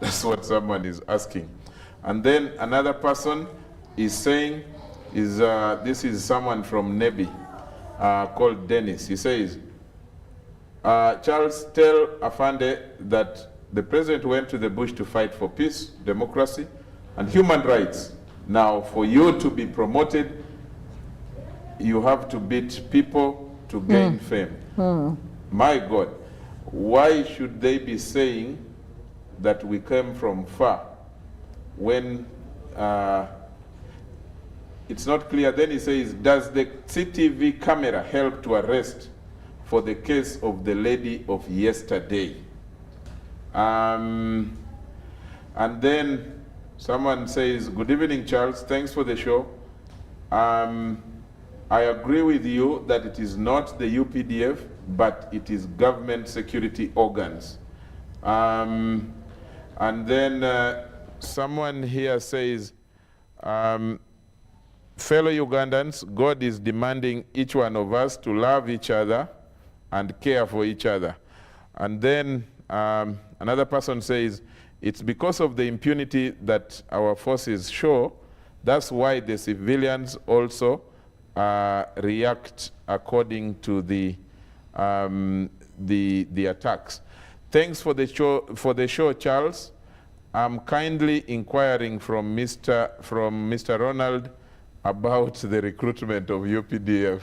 That's what someone is asking. And then another person is saying, This is someone from Nebi called Dennis. He says, Charles, tell Afande that the president went to the bush to fight for peace, democracy, and human rights. Now, for you to be promoted, you have to beat people to gain fame. My God, why should they be saying that we came from far when it's not clear? Then he says, does the CTV camera help to arrest for the case of the lady of yesterday? And then someone says, good evening, Charles. Thanks for the show. I agree with you that it is not the UPDF, but it is government security organs. And then someone here says, fellow Ugandans, God is demanding each one of us to love each other and care for each other. And then another person says, it's because of the impunity that our forces show, that's why the civilians also react according to the attacks. Thanks for the show, Charles. I'm kindly inquiring from Mr. Ronald about the recruitment of UPDF.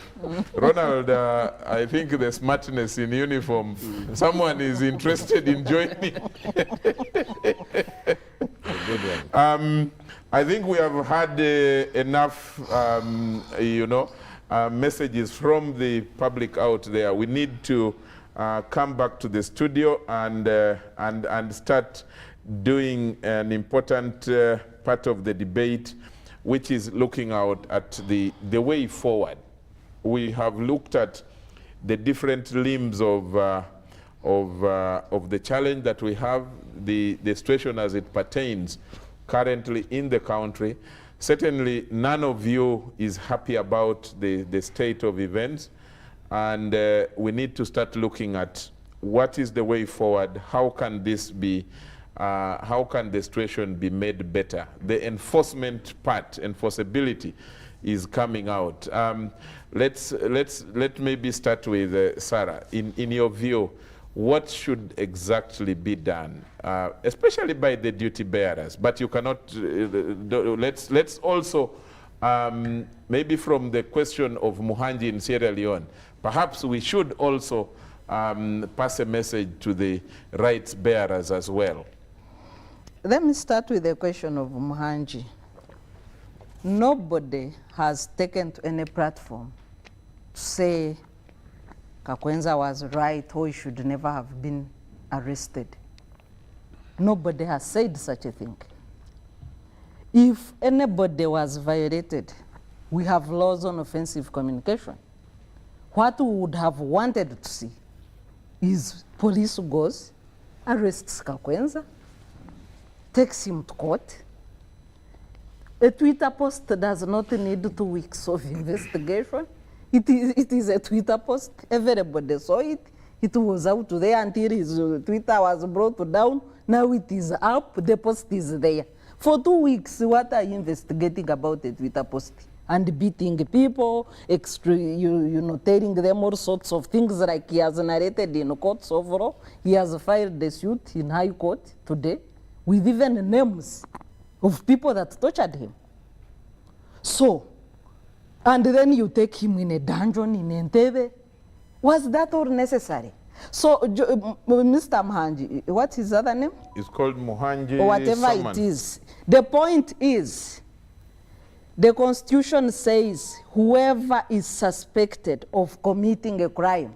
Ronald, I think the smartness in uniform, someone is interested in joining. I think we have had enough, messages from the public out there. We need to come back to the studio and start doing an important part of the debate, which is looking out at the way forward. We have looked at the different limbs of the challenge that we have, the situation as it pertains currently in the country. Certainly, none of you is happy about the state of events, and we need to start looking at what is the way forward. How can this be? How can the situation be made better? The enforcement part, enforceability, is coming out. Let maybe start with Sarah. In your view, what should exactly be done, especially by the duty bearers? But you cannot. Let's also maybe from the question of Muhanji in Sierra Leone. Perhaps we should also pass a message to the rights bearers as well. Let me start with the question of Muhanji. Nobody has taken to any platform to say Kakwenza was right or he should never have been arrested. Nobody has said such a thing. If anybody was violated, we have laws on offensive communication. What we would have wanted to see is police goes, arrests Kakwenza, takes him to court. A Twitter post does not need 2 weeks of investigation. It is a Twitter post. Everybody saw it. It was out there until his Twitter was brought down. Now it is up. The post is there. For 2 weeks, what are you investigating about a Twitter post? And beating people, telling them all sorts of things like he has narrated in courts overall. He has filed a suit in High Court today with even names of people that tortured him. So, and then you take him in a dungeon in Entebbe. Was that all necessary? So, Mr. Muhanji, what is his other name? It's called Muhanji. Or whatever it is. The point is, the Constitution says whoever is suspected of committing a crime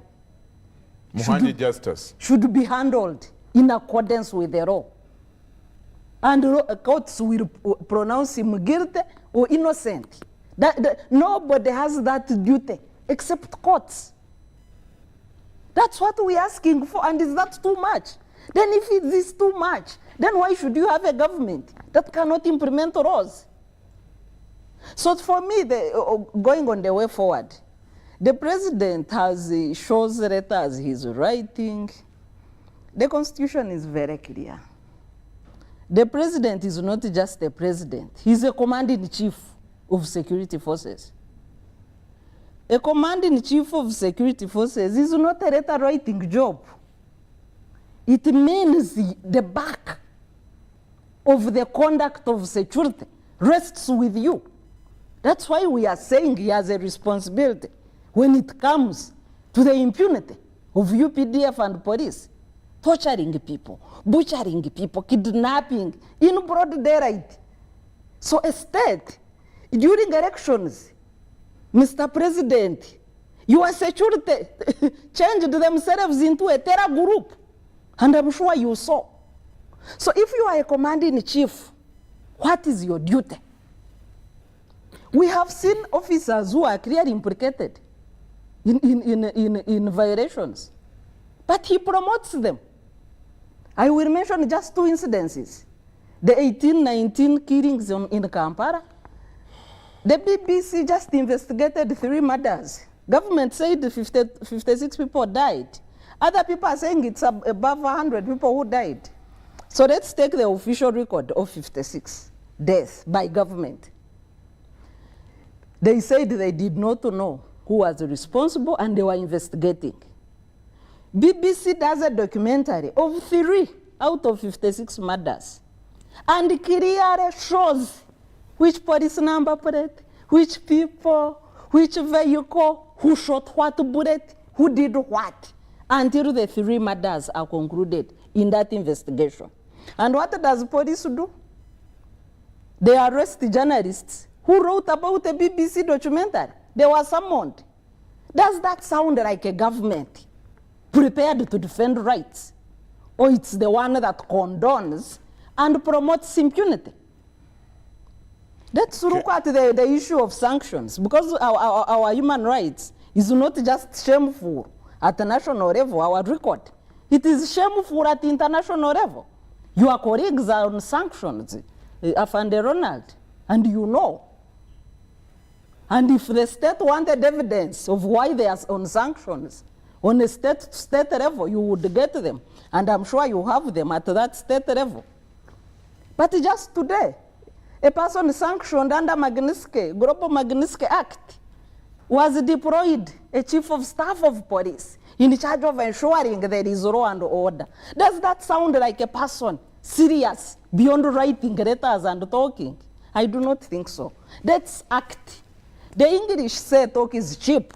should be handled in accordance with the law. And courts will pronounce him guilty or innocent. Nobody has that duty except courts. That's what we're asking for, and is that too much? Then if it is too much, then why should you have a government that cannot implement laws? So for me, going on the way forward, the president has shows letters he's writing. The Constitution is very clear. The president is not just a president. He's a commander-in-chief of security forces. A command-in-chief of security forces is not a letter-writing job. It means the back of the conduct of security rests with you. That's why we are saying he has a responsibility when it comes to the impunity of UPDF and police, torturing people, butchering people, kidnapping in broad daylight. So a state, during elections, Mr. President, your security changed themselves into a terror group, and I'm sure you saw. So if you are a commander-in-chief, what is your duty? We have seen officers who are clearly implicated in violations, but he promotes them. I will mention just 2 incidences. The 1819 killings in Kampala. The BBC just investigated 3 murders. Government said 56 people died. Other people are saying it's above 100 people who died. So let's take the official record of 56 deaths by government. They said they did not know who was responsible and they were investigating. BBC does a documentary of 3 out of 56 murders and clearly shows which police number plate, which people, which vehicle, who shot what bullet, who did what, until the 3 murders are concluded in that investigation. And what does police do? They arrest journalists who wrote about a BBC documentary. They were summoned. Does that sound like a government prepared to defend rights? Or it's the one that condones and promotes impunity? Let's look at the issue of sanctions, because our human rights is not just shameful at the national level, our record. It is shameful at the international level. Your colleagues are on sanctions, Afande Ronald, and you know. And if the state wanted evidence of why they are on sanctions, on a state level, you would get them. And I'm sure you have them at that state level. But just today, a person sanctioned under Magnitsky, Global Magnitsky Act, was deployed, a chief of staff of police, in charge of ensuring there is law and order. Does that sound like a person serious, beyond writing letters and talking? I do not think so. Let's act. The English say talk is cheap.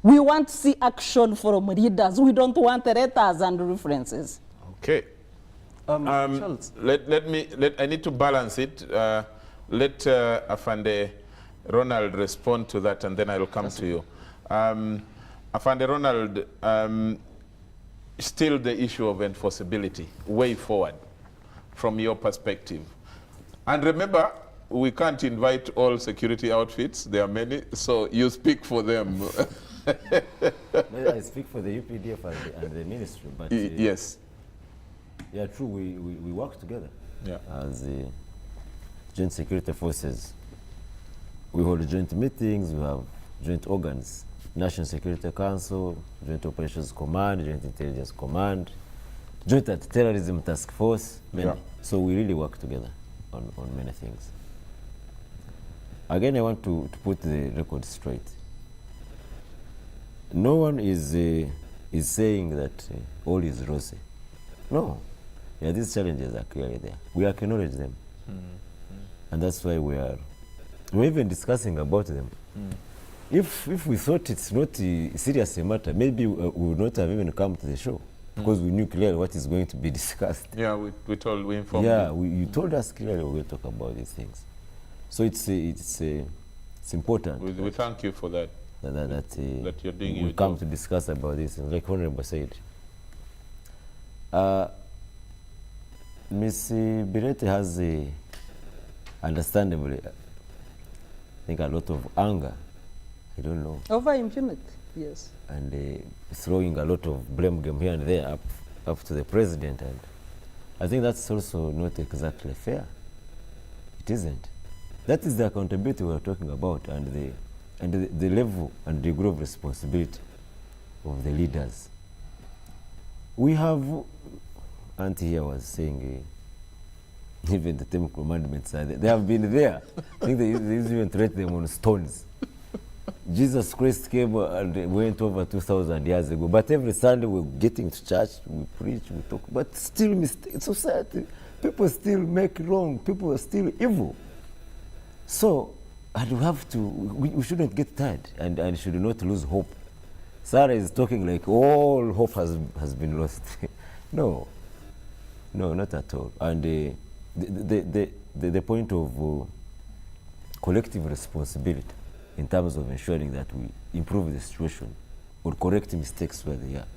We want to see action from leaders. We don't want letters and references. Okay. Charles. I need to balance it. Let Afande Ronald respond to that, and then I will come to you. Afande Ronald, still the issue of enforceability, way forward, from your perspective. And remember, we can't invite all security outfits. There are many, so you speak for them. I speak for the UPDF and the ministry, but yes. Yeah, true, we work together as the joint security forces. We hold joint meetings, we have joint organs, National Security Council, Joint Operations Command, Joint Intelligence Command, Joint Anti-Terrorism Task Force, many. So we really work together on many things. Again, I want to put the record straight. No one is saying that all is rosy. No. Yeah, these challenges are clearly there. We acknowledge them. And that's why we're even discussing about them. If we thought it's not a serious matter, maybe we would not have even come to the show, because we knew clearly what is going to be discussed. Yeah, we informed you. Yeah, you told us clearly we're going to talk about these things. So it's important. We thank you for that. That you're doing we come to discuss about this, and like Honorable said, Ms. Birete has understandably, I think, a lot of anger. I don't know. Over impunity, yes. And throwing a lot of blame game here and there up to the president, and I think that's also not exactly fair. It isn't. That is the accountability we're talking about, and the level and degree of responsibility of the leaders. We have, Auntie here was saying, Even the 10 commandments are there. They have been there. I think they even write them on stones. Jesus Christ came and went over 2,000 years ago. But every Sunday we're getting to church, we preach, we talk. But still, society, people still make wrong. People are still evil. So, and we have to, we shouldn't get tired and should not lose hope. Sarah is talking like all hope has been lost. No, not at all. And the point of collective responsibility in terms of ensuring that we improve the situation or correct mistakes where they are.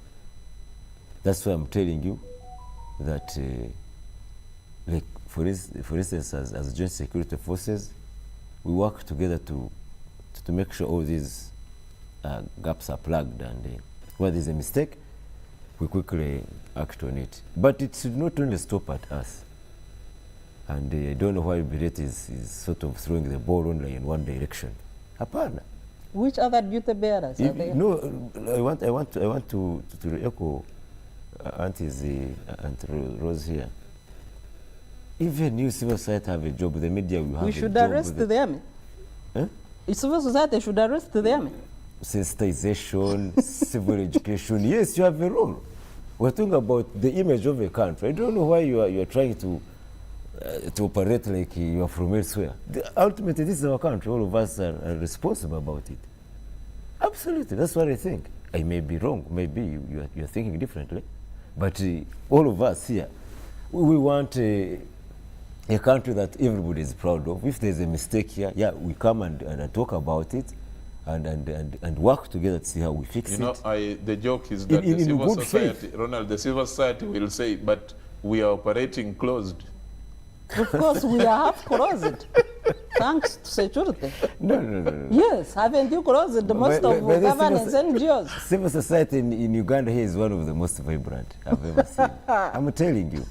That's why I'm telling you that, like for instance, as joint security forces, we work together to make sure all these gaps are plugged, and where there's a mistake, we quickly act on it. But it should not only stop at us. And I don't know why Biret is sort of throwing the ball only in one direction. Hapana. Which other duty bearers are there? No, I want to echo Auntie Rose here. Even you, civil society, have a job. The media will have a job. We should arrest the army. Huh? Civil society should arrest the army. Sensitization, civil education. Yes, you have a role. We're talking about the image of a country. I don't know why you are trying to operate like you are from elsewhere. Ultimately, this is our country. All of us are responsible about it. Absolutely, that's what I think. I may be wrong. Maybe you are thinking differently. But all of us here, we want a country that everybody is proud of. If there's a mistake here, yeah, we come and talk about it and work together to see how we fix it. You know, the joke is that the civil society, Ronald, the civil society will say, but we are operating closed. Of course, we are half closed, thanks to security. No. Yes, haven't you closed most of governance NGOs? Civil society in Uganda here is one of the most vibrant I've ever seen. I'm telling you.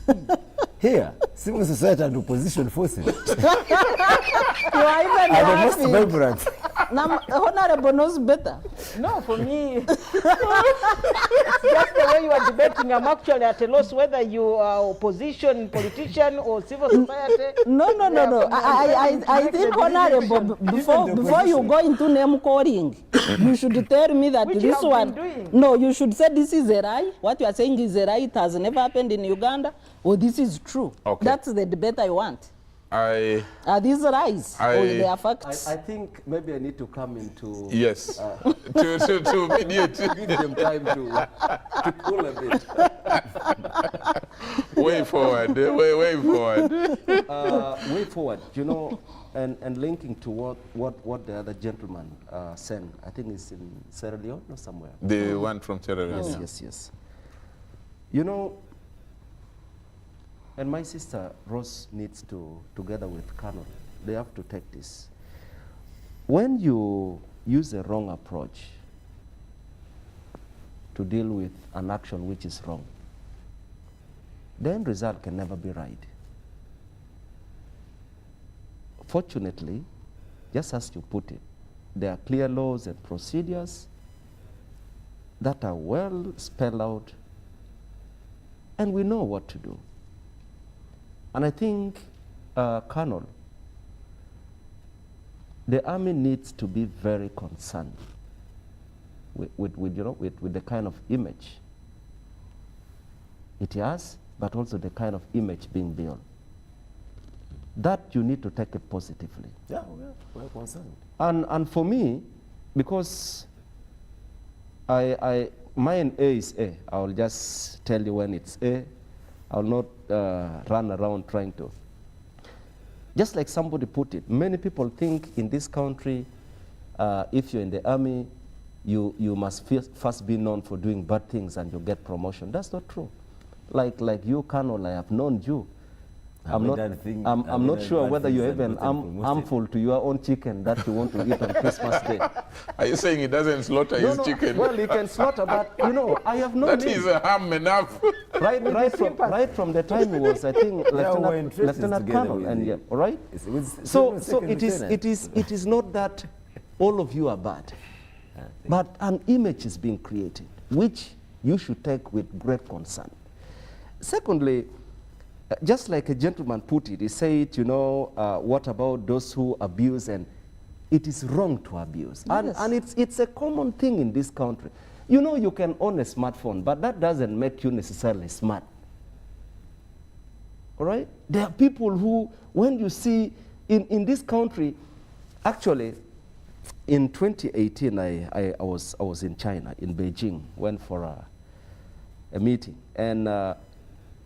Here, civil society and opposition forces. You are even are the most vibrant. Honorable knows better. No, for me, it's just the way you are debating. I'm actually at a loss whether you are opposition, politician, or civil society. No. I think, Honorable, before you go into name calling, you should tell me that which this one. Doing. No, you should say this is a lie. What you are saying is a lie. It has never happened in Uganda. Or this is true. Okay. That's the debate I want. Are these lies or they are facts? I think maybe I need to come into... Yes, to mediate. Give them time to cool a bit. Way forward, way forward. Way forward, you know, and linking to what the other gentleman said, I think it's in Sierra Leone or somewhere. The one from Sierra Leone. Yes. You know, and my sister Rose needs to, together with Colonel, they have to take this. When you use a wrong approach to deal with an action which is wrong, the end result can never be right. Fortunately, just as you put it, there are clear laws and procedures that are well spelled out, and we know what to do. And I think, Colonel, the army needs to be very concerned with the kind of image it has, but also the kind of image being built. That you need to take it positively. Yeah, we're concerned. And for me, because mine A is A, I'll just tell you when it's A. I'll not run around trying to. Just like somebody put it, many people think in this country, if you're in the army, you must first be known for doing bad things and you get promotion. That's not true. Like you, Colonel, I have known you. I'm not sure whether you're even harmful to your own chicken that you want to eat on Christmas Day. Are you saying he doesn't slaughter his chicken? Well, he can slaughter, but you know, I have known him. That is a ham enough. right from the time he was, I think, Lieutenant Colonel, and yeah, all right. So it is not that all of you are bad, but an image is being created, which you should take with great concern. Secondly, just like a gentleman put it, he said, you know, what about those who abuse? And it is wrong to abuse. Yes. And it's a common thing in this country. You know, you can own a smartphone, but that doesn't make you necessarily smart. All right? There are people who, when you see in this country, actually, in 2018, I was in China, in Beijing, went for a meeting. And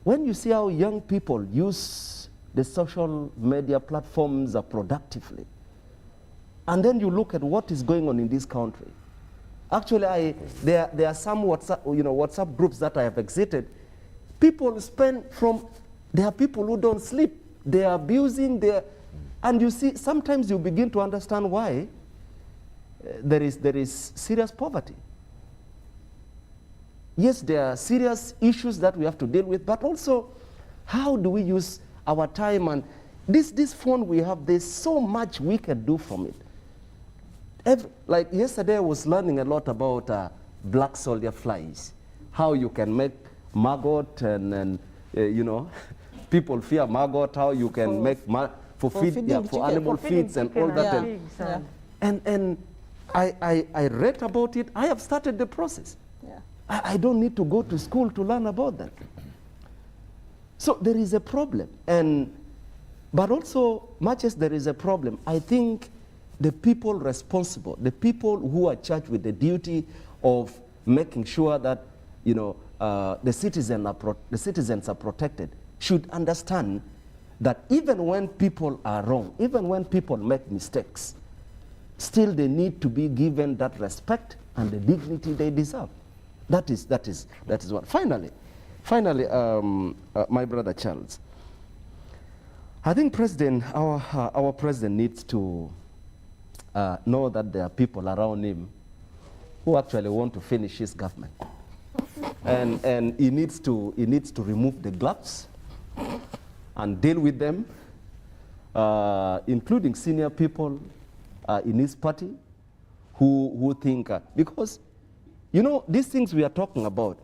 when you see how young people use the social media platforms productively, and then you look at what is going on in this country, actually, there are some WhatsApp groups that I have exited. People there are people who don't sleep. They are abusing, and you see, sometimes you begin to understand why there is serious poverty. Yes, there are serious issues that we have to deal with, but also, how do we use our time? And this phone we have, there's so much we can do from it. Like yesterday, I was learning a lot about black soldier flies, how you can make maggot, and you know, people fear maggot, how you can make for animal feeds and all that. And I read about it. I have started the process. Yeah. I don't need to go to school to learn about that. So there is a problem. But also, much as there is a problem, I think the people responsible, the people who are charged with the duty of making sure that, you know, the citizens are protected, should understand that even when people are wrong, even when people make mistakes, still they need to be given that respect and the dignity they deserve. That is what. Finally, my brother Charles, I think our president needs to know that there are people around him who actually want to finish his government, and he needs to remove the gloves and deal with them, including senior people in his party who think, because, you know, these things we are talking about,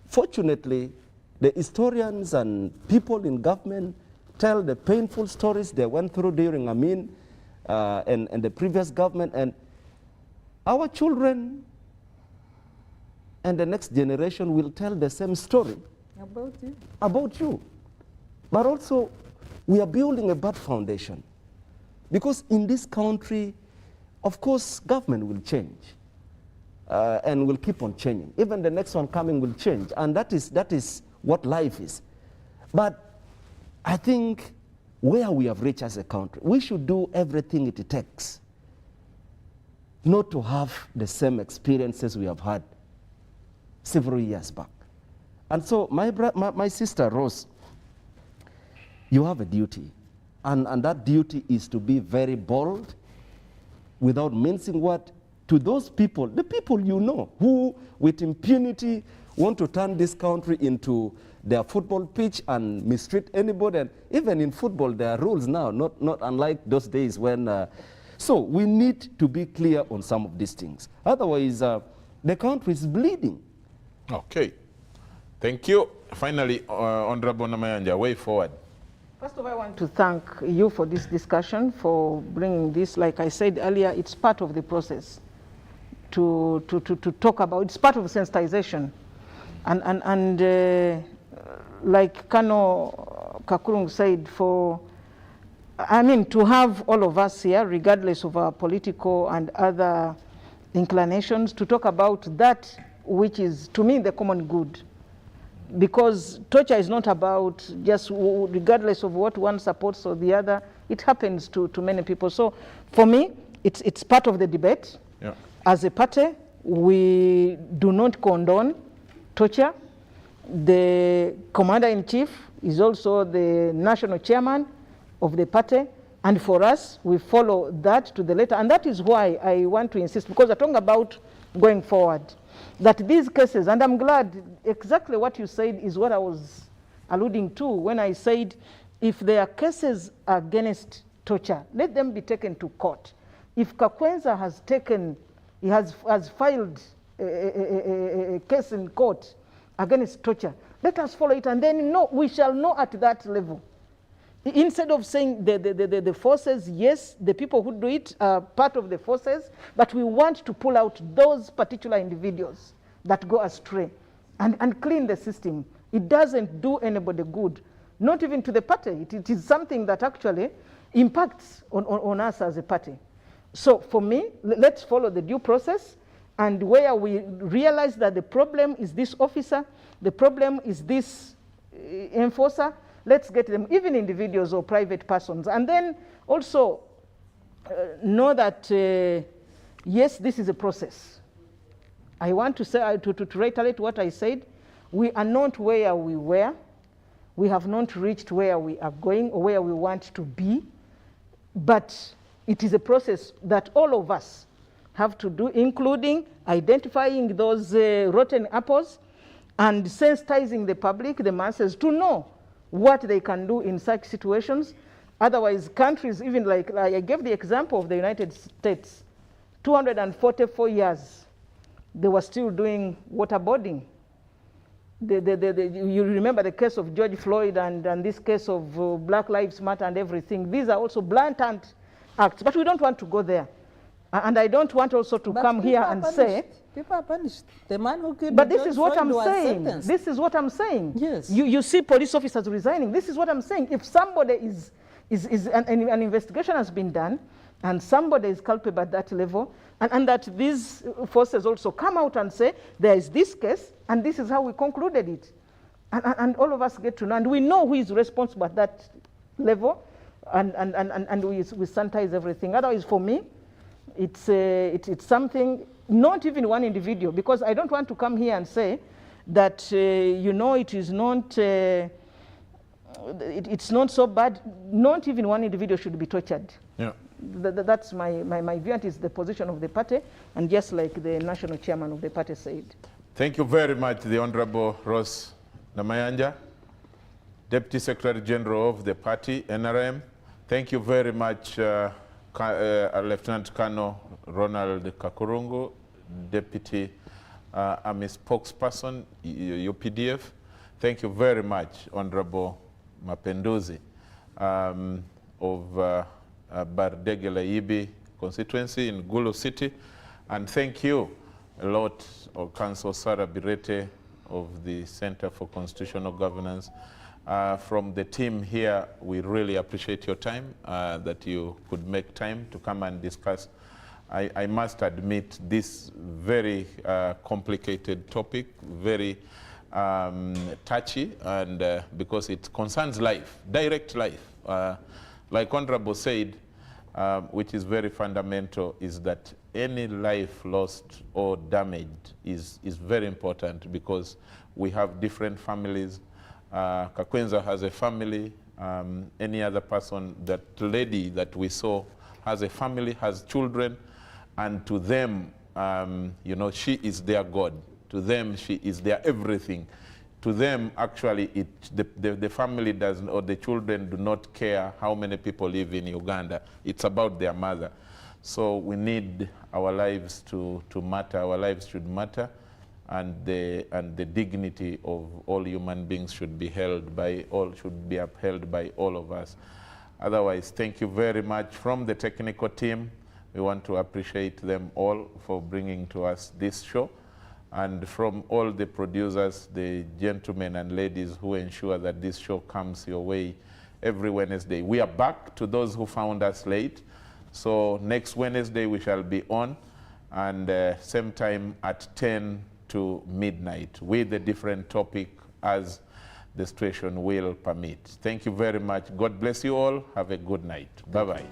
fortunately, the historians and people in government tell the painful stories they went through during Amin and the previous government, and our children and the next generation will tell the same story about you. But also, we are building a bad foundation. Because in this country, of course, government will change and will keep on changing. Even the next one coming will change, and that is what life is. But I think where we have reached as a country, we should do everything it takes not to have the same experiences we have had several years back. And so my sister Rose, you have a duty. And that duty is to be very bold, without mincing word, to those people, the people you know, who with impunity want to turn this country into their football pitch and mistreat anybody. And even in football, there are rules now, not unlike those days when... so we need to be clear on some of these things. Otherwise, the country is bleeding. Okay. Thank you. Finally, Honorable Namayanja, way forward. First of all, I want to thank you for this discussion, for bringing this. Like I said earlier, it's part of the process to talk about. It's part of sensitization. And like Kano Kakurung said, to have all of us here, regardless of our political and other inclinations, to talk about that which is, to me, the common good. Because torture is not about just regardless of what one supports or the other. It happens to many people. So for me, it's part of the debate. Yeah. As a party, we do not condone torture. The commander-in-chief is also the national chairman of the party. And for us, we follow that to the letter. And that is why I want to insist, because I'm talking about going forward, that these cases, and I'm glad exactly what you said is what I was alluding to when I said, if there are cases against torture, let them be taken to court. If Kakwenza has filed a case in court against torture. Let us follow it, and then we shall know at that level. Instead of saying the forces, yes, the people who do it are part of the forces, but we want to pull out those particular individuals that go astray and clean the system. It doesn't do anybody good, not even to the party. It is something that actually impacts on us as a party. So for me, let's follow the due process, and where we realize that the problem is this officer, the problem is this enforcer, let's get them, even individuals or private persons. And then also know that, yes, this is a process. I want to say, to reiterate what I said, we are not where we were. We have not reached where we are going or where we want to be. But it is a process that all of us have to do, including identifying those rotten apples and sensitizing the public, the masses, to know what they can do in such situations. Otherwise, countries, even like I gave the example of the United States, 244 years, they were still doing waterboarding. You remember the case of George Floyd and this case of Black Lives Matter and everything. These are also blatant acts, but we don't want to go there. And I don't want also to come here and say... People are punished. The man who killed But this is what I'm saying. This is what I'm saying. Yes. You see police officers resigning. This is what I'm saying. If somebody an investigation has been done and somebody is culpable at that level, and that these forces also come out and say, there is this case, and this is how we concluded it. And all of us get to know, and we know who is responsible at that level, and we sanitize everything. Otherwise, for me, it's something, not even one individual, because I don't want to come here and say that, it is not, it's not so bad. Not even one individual should be tortured. Yeah. That's my view, and is the position of the party, and just like the national chairman of the party said. Thank you very much, the Honorable Rose Namayanja, Deputy Secretary General of the party, NRM. Thank you very much, Lieutenant Colonel Ronald Kakurungu, Deputy Army Spokesperson, UPDF. Thank you very much, Honorable Mapenduzi of Bardege-Laibi constituency in Gulu City. And thank you a lot, of Council Sarah Birete of the Center for Constitutional Governance. From the team here, we really appreciate your time, that you could make time to come and discuss. I must admit this very complicated topic, very touchy, and because it concerns life, direct life. Like Honorable said, which is very fundamental, is that any life lost or damaged is very important, because we have different families. Kakwenza has a family. Any other person, that lady that we saw has a family, has children, and to them, she is their God. To them, she is their everything. To them, actually, the family doesn't, or the children do not care how many people live in Uganda. It's about their mother. So we need our lives to matter. Our lives should matter, and the dignity of all human beings should be upheld by all of us. Otherwise, thank you very much. From the technical team, we want to appreciate them all for bringing to us this show. And from all the producers, the gentlemen and ladies who ensure that this show comes your way every Wednesday. We are back to those who found us late. So next Wednesday we shall be on, and same time at 10 to midnight with a different topic as the situation will permit. Thank you very much. God bless you all. Have a good night. Bye-bye.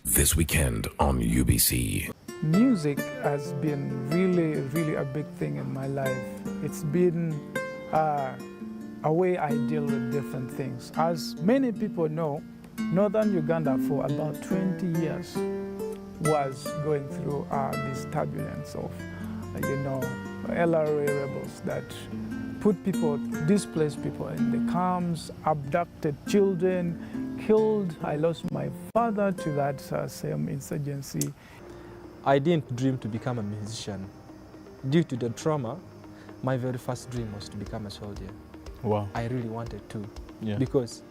This weekend on UBC. Music has been really a big thing in my life. it's been a way I deal with different things. As many people know, northern Uganda for about 20 years was going through this turbulence of, LRA rebels that put people, displaced people in the camps, abducted children, killed. I lost my father to that same insurgency. I didn't dream to become a musician. Due to the trauma, my very first dream was to become a soldier. Wow. I really wanted to, because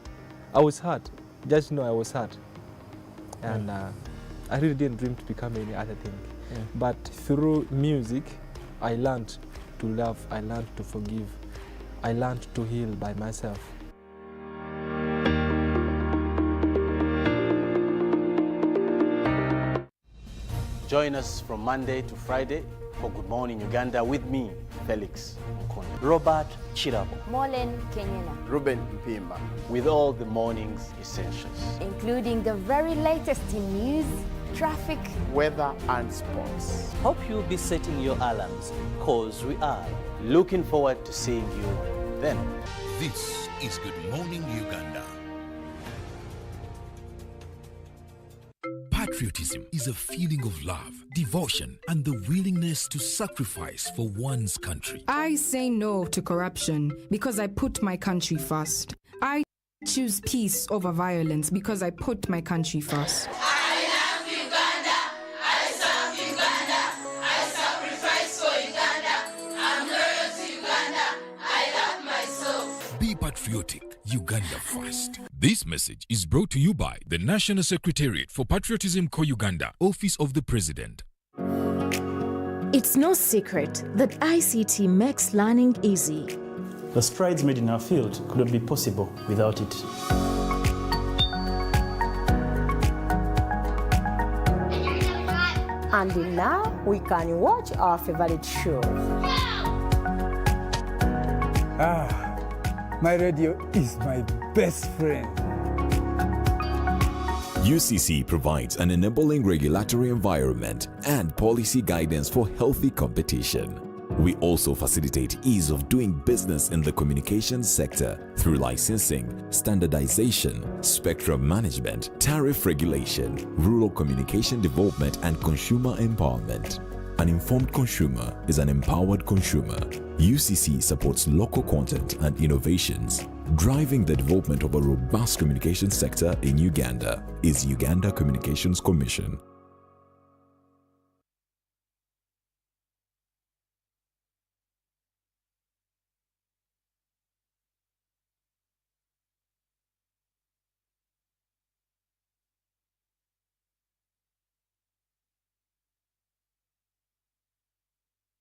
I was hurt. Just know I was hurt. And I really didn't dream to become any other thing. But through music, I learned to love, I learned to forgive, I learned to heal by myself. Join us from Monday to Friday for Good Morning Uganda with me, Felix Mkono, Robert Chirabo, Molen Kenyana, Ruben Mpimba, with all the morning's essentials, including the very latest in news, traffic, weather and sports. Hope you'll be setting your alarms, cause we are. Looking forward to seeing you then. This is Good Morning Uganda. Patriotism is a feeling of love, devotion, and the willingness to sacrifice for one's country. I say no to corruption because I put my country first. I choose peace over violence because I put my country first. I love Uganda. I serve Uganda. I sacrifice for Uganda. I'm loyal to Uganda. I love myself. Be patriotic. Uganda first. This message is brought to you by the National Secretariat for Patriotism Co Uganda, Office of the President. It's no secret that ICT makes learning easy. The strides made in our field could not be possible without it. And now we can watch our favorite shows. My radio is my best friend. UCC provides an enabling regulatory environment and policy guidance for healthy competition. We also facilitate ease of doing business in the communications sector through licensing, standardization, spectrum management, tariff regulation, rural communication development, and consumer empowerment. An informed consumer is an empowered consumer. UCC supports local content and innovations. Driving the development of a robust communication sector in Uganda is Uganda Communications Commission.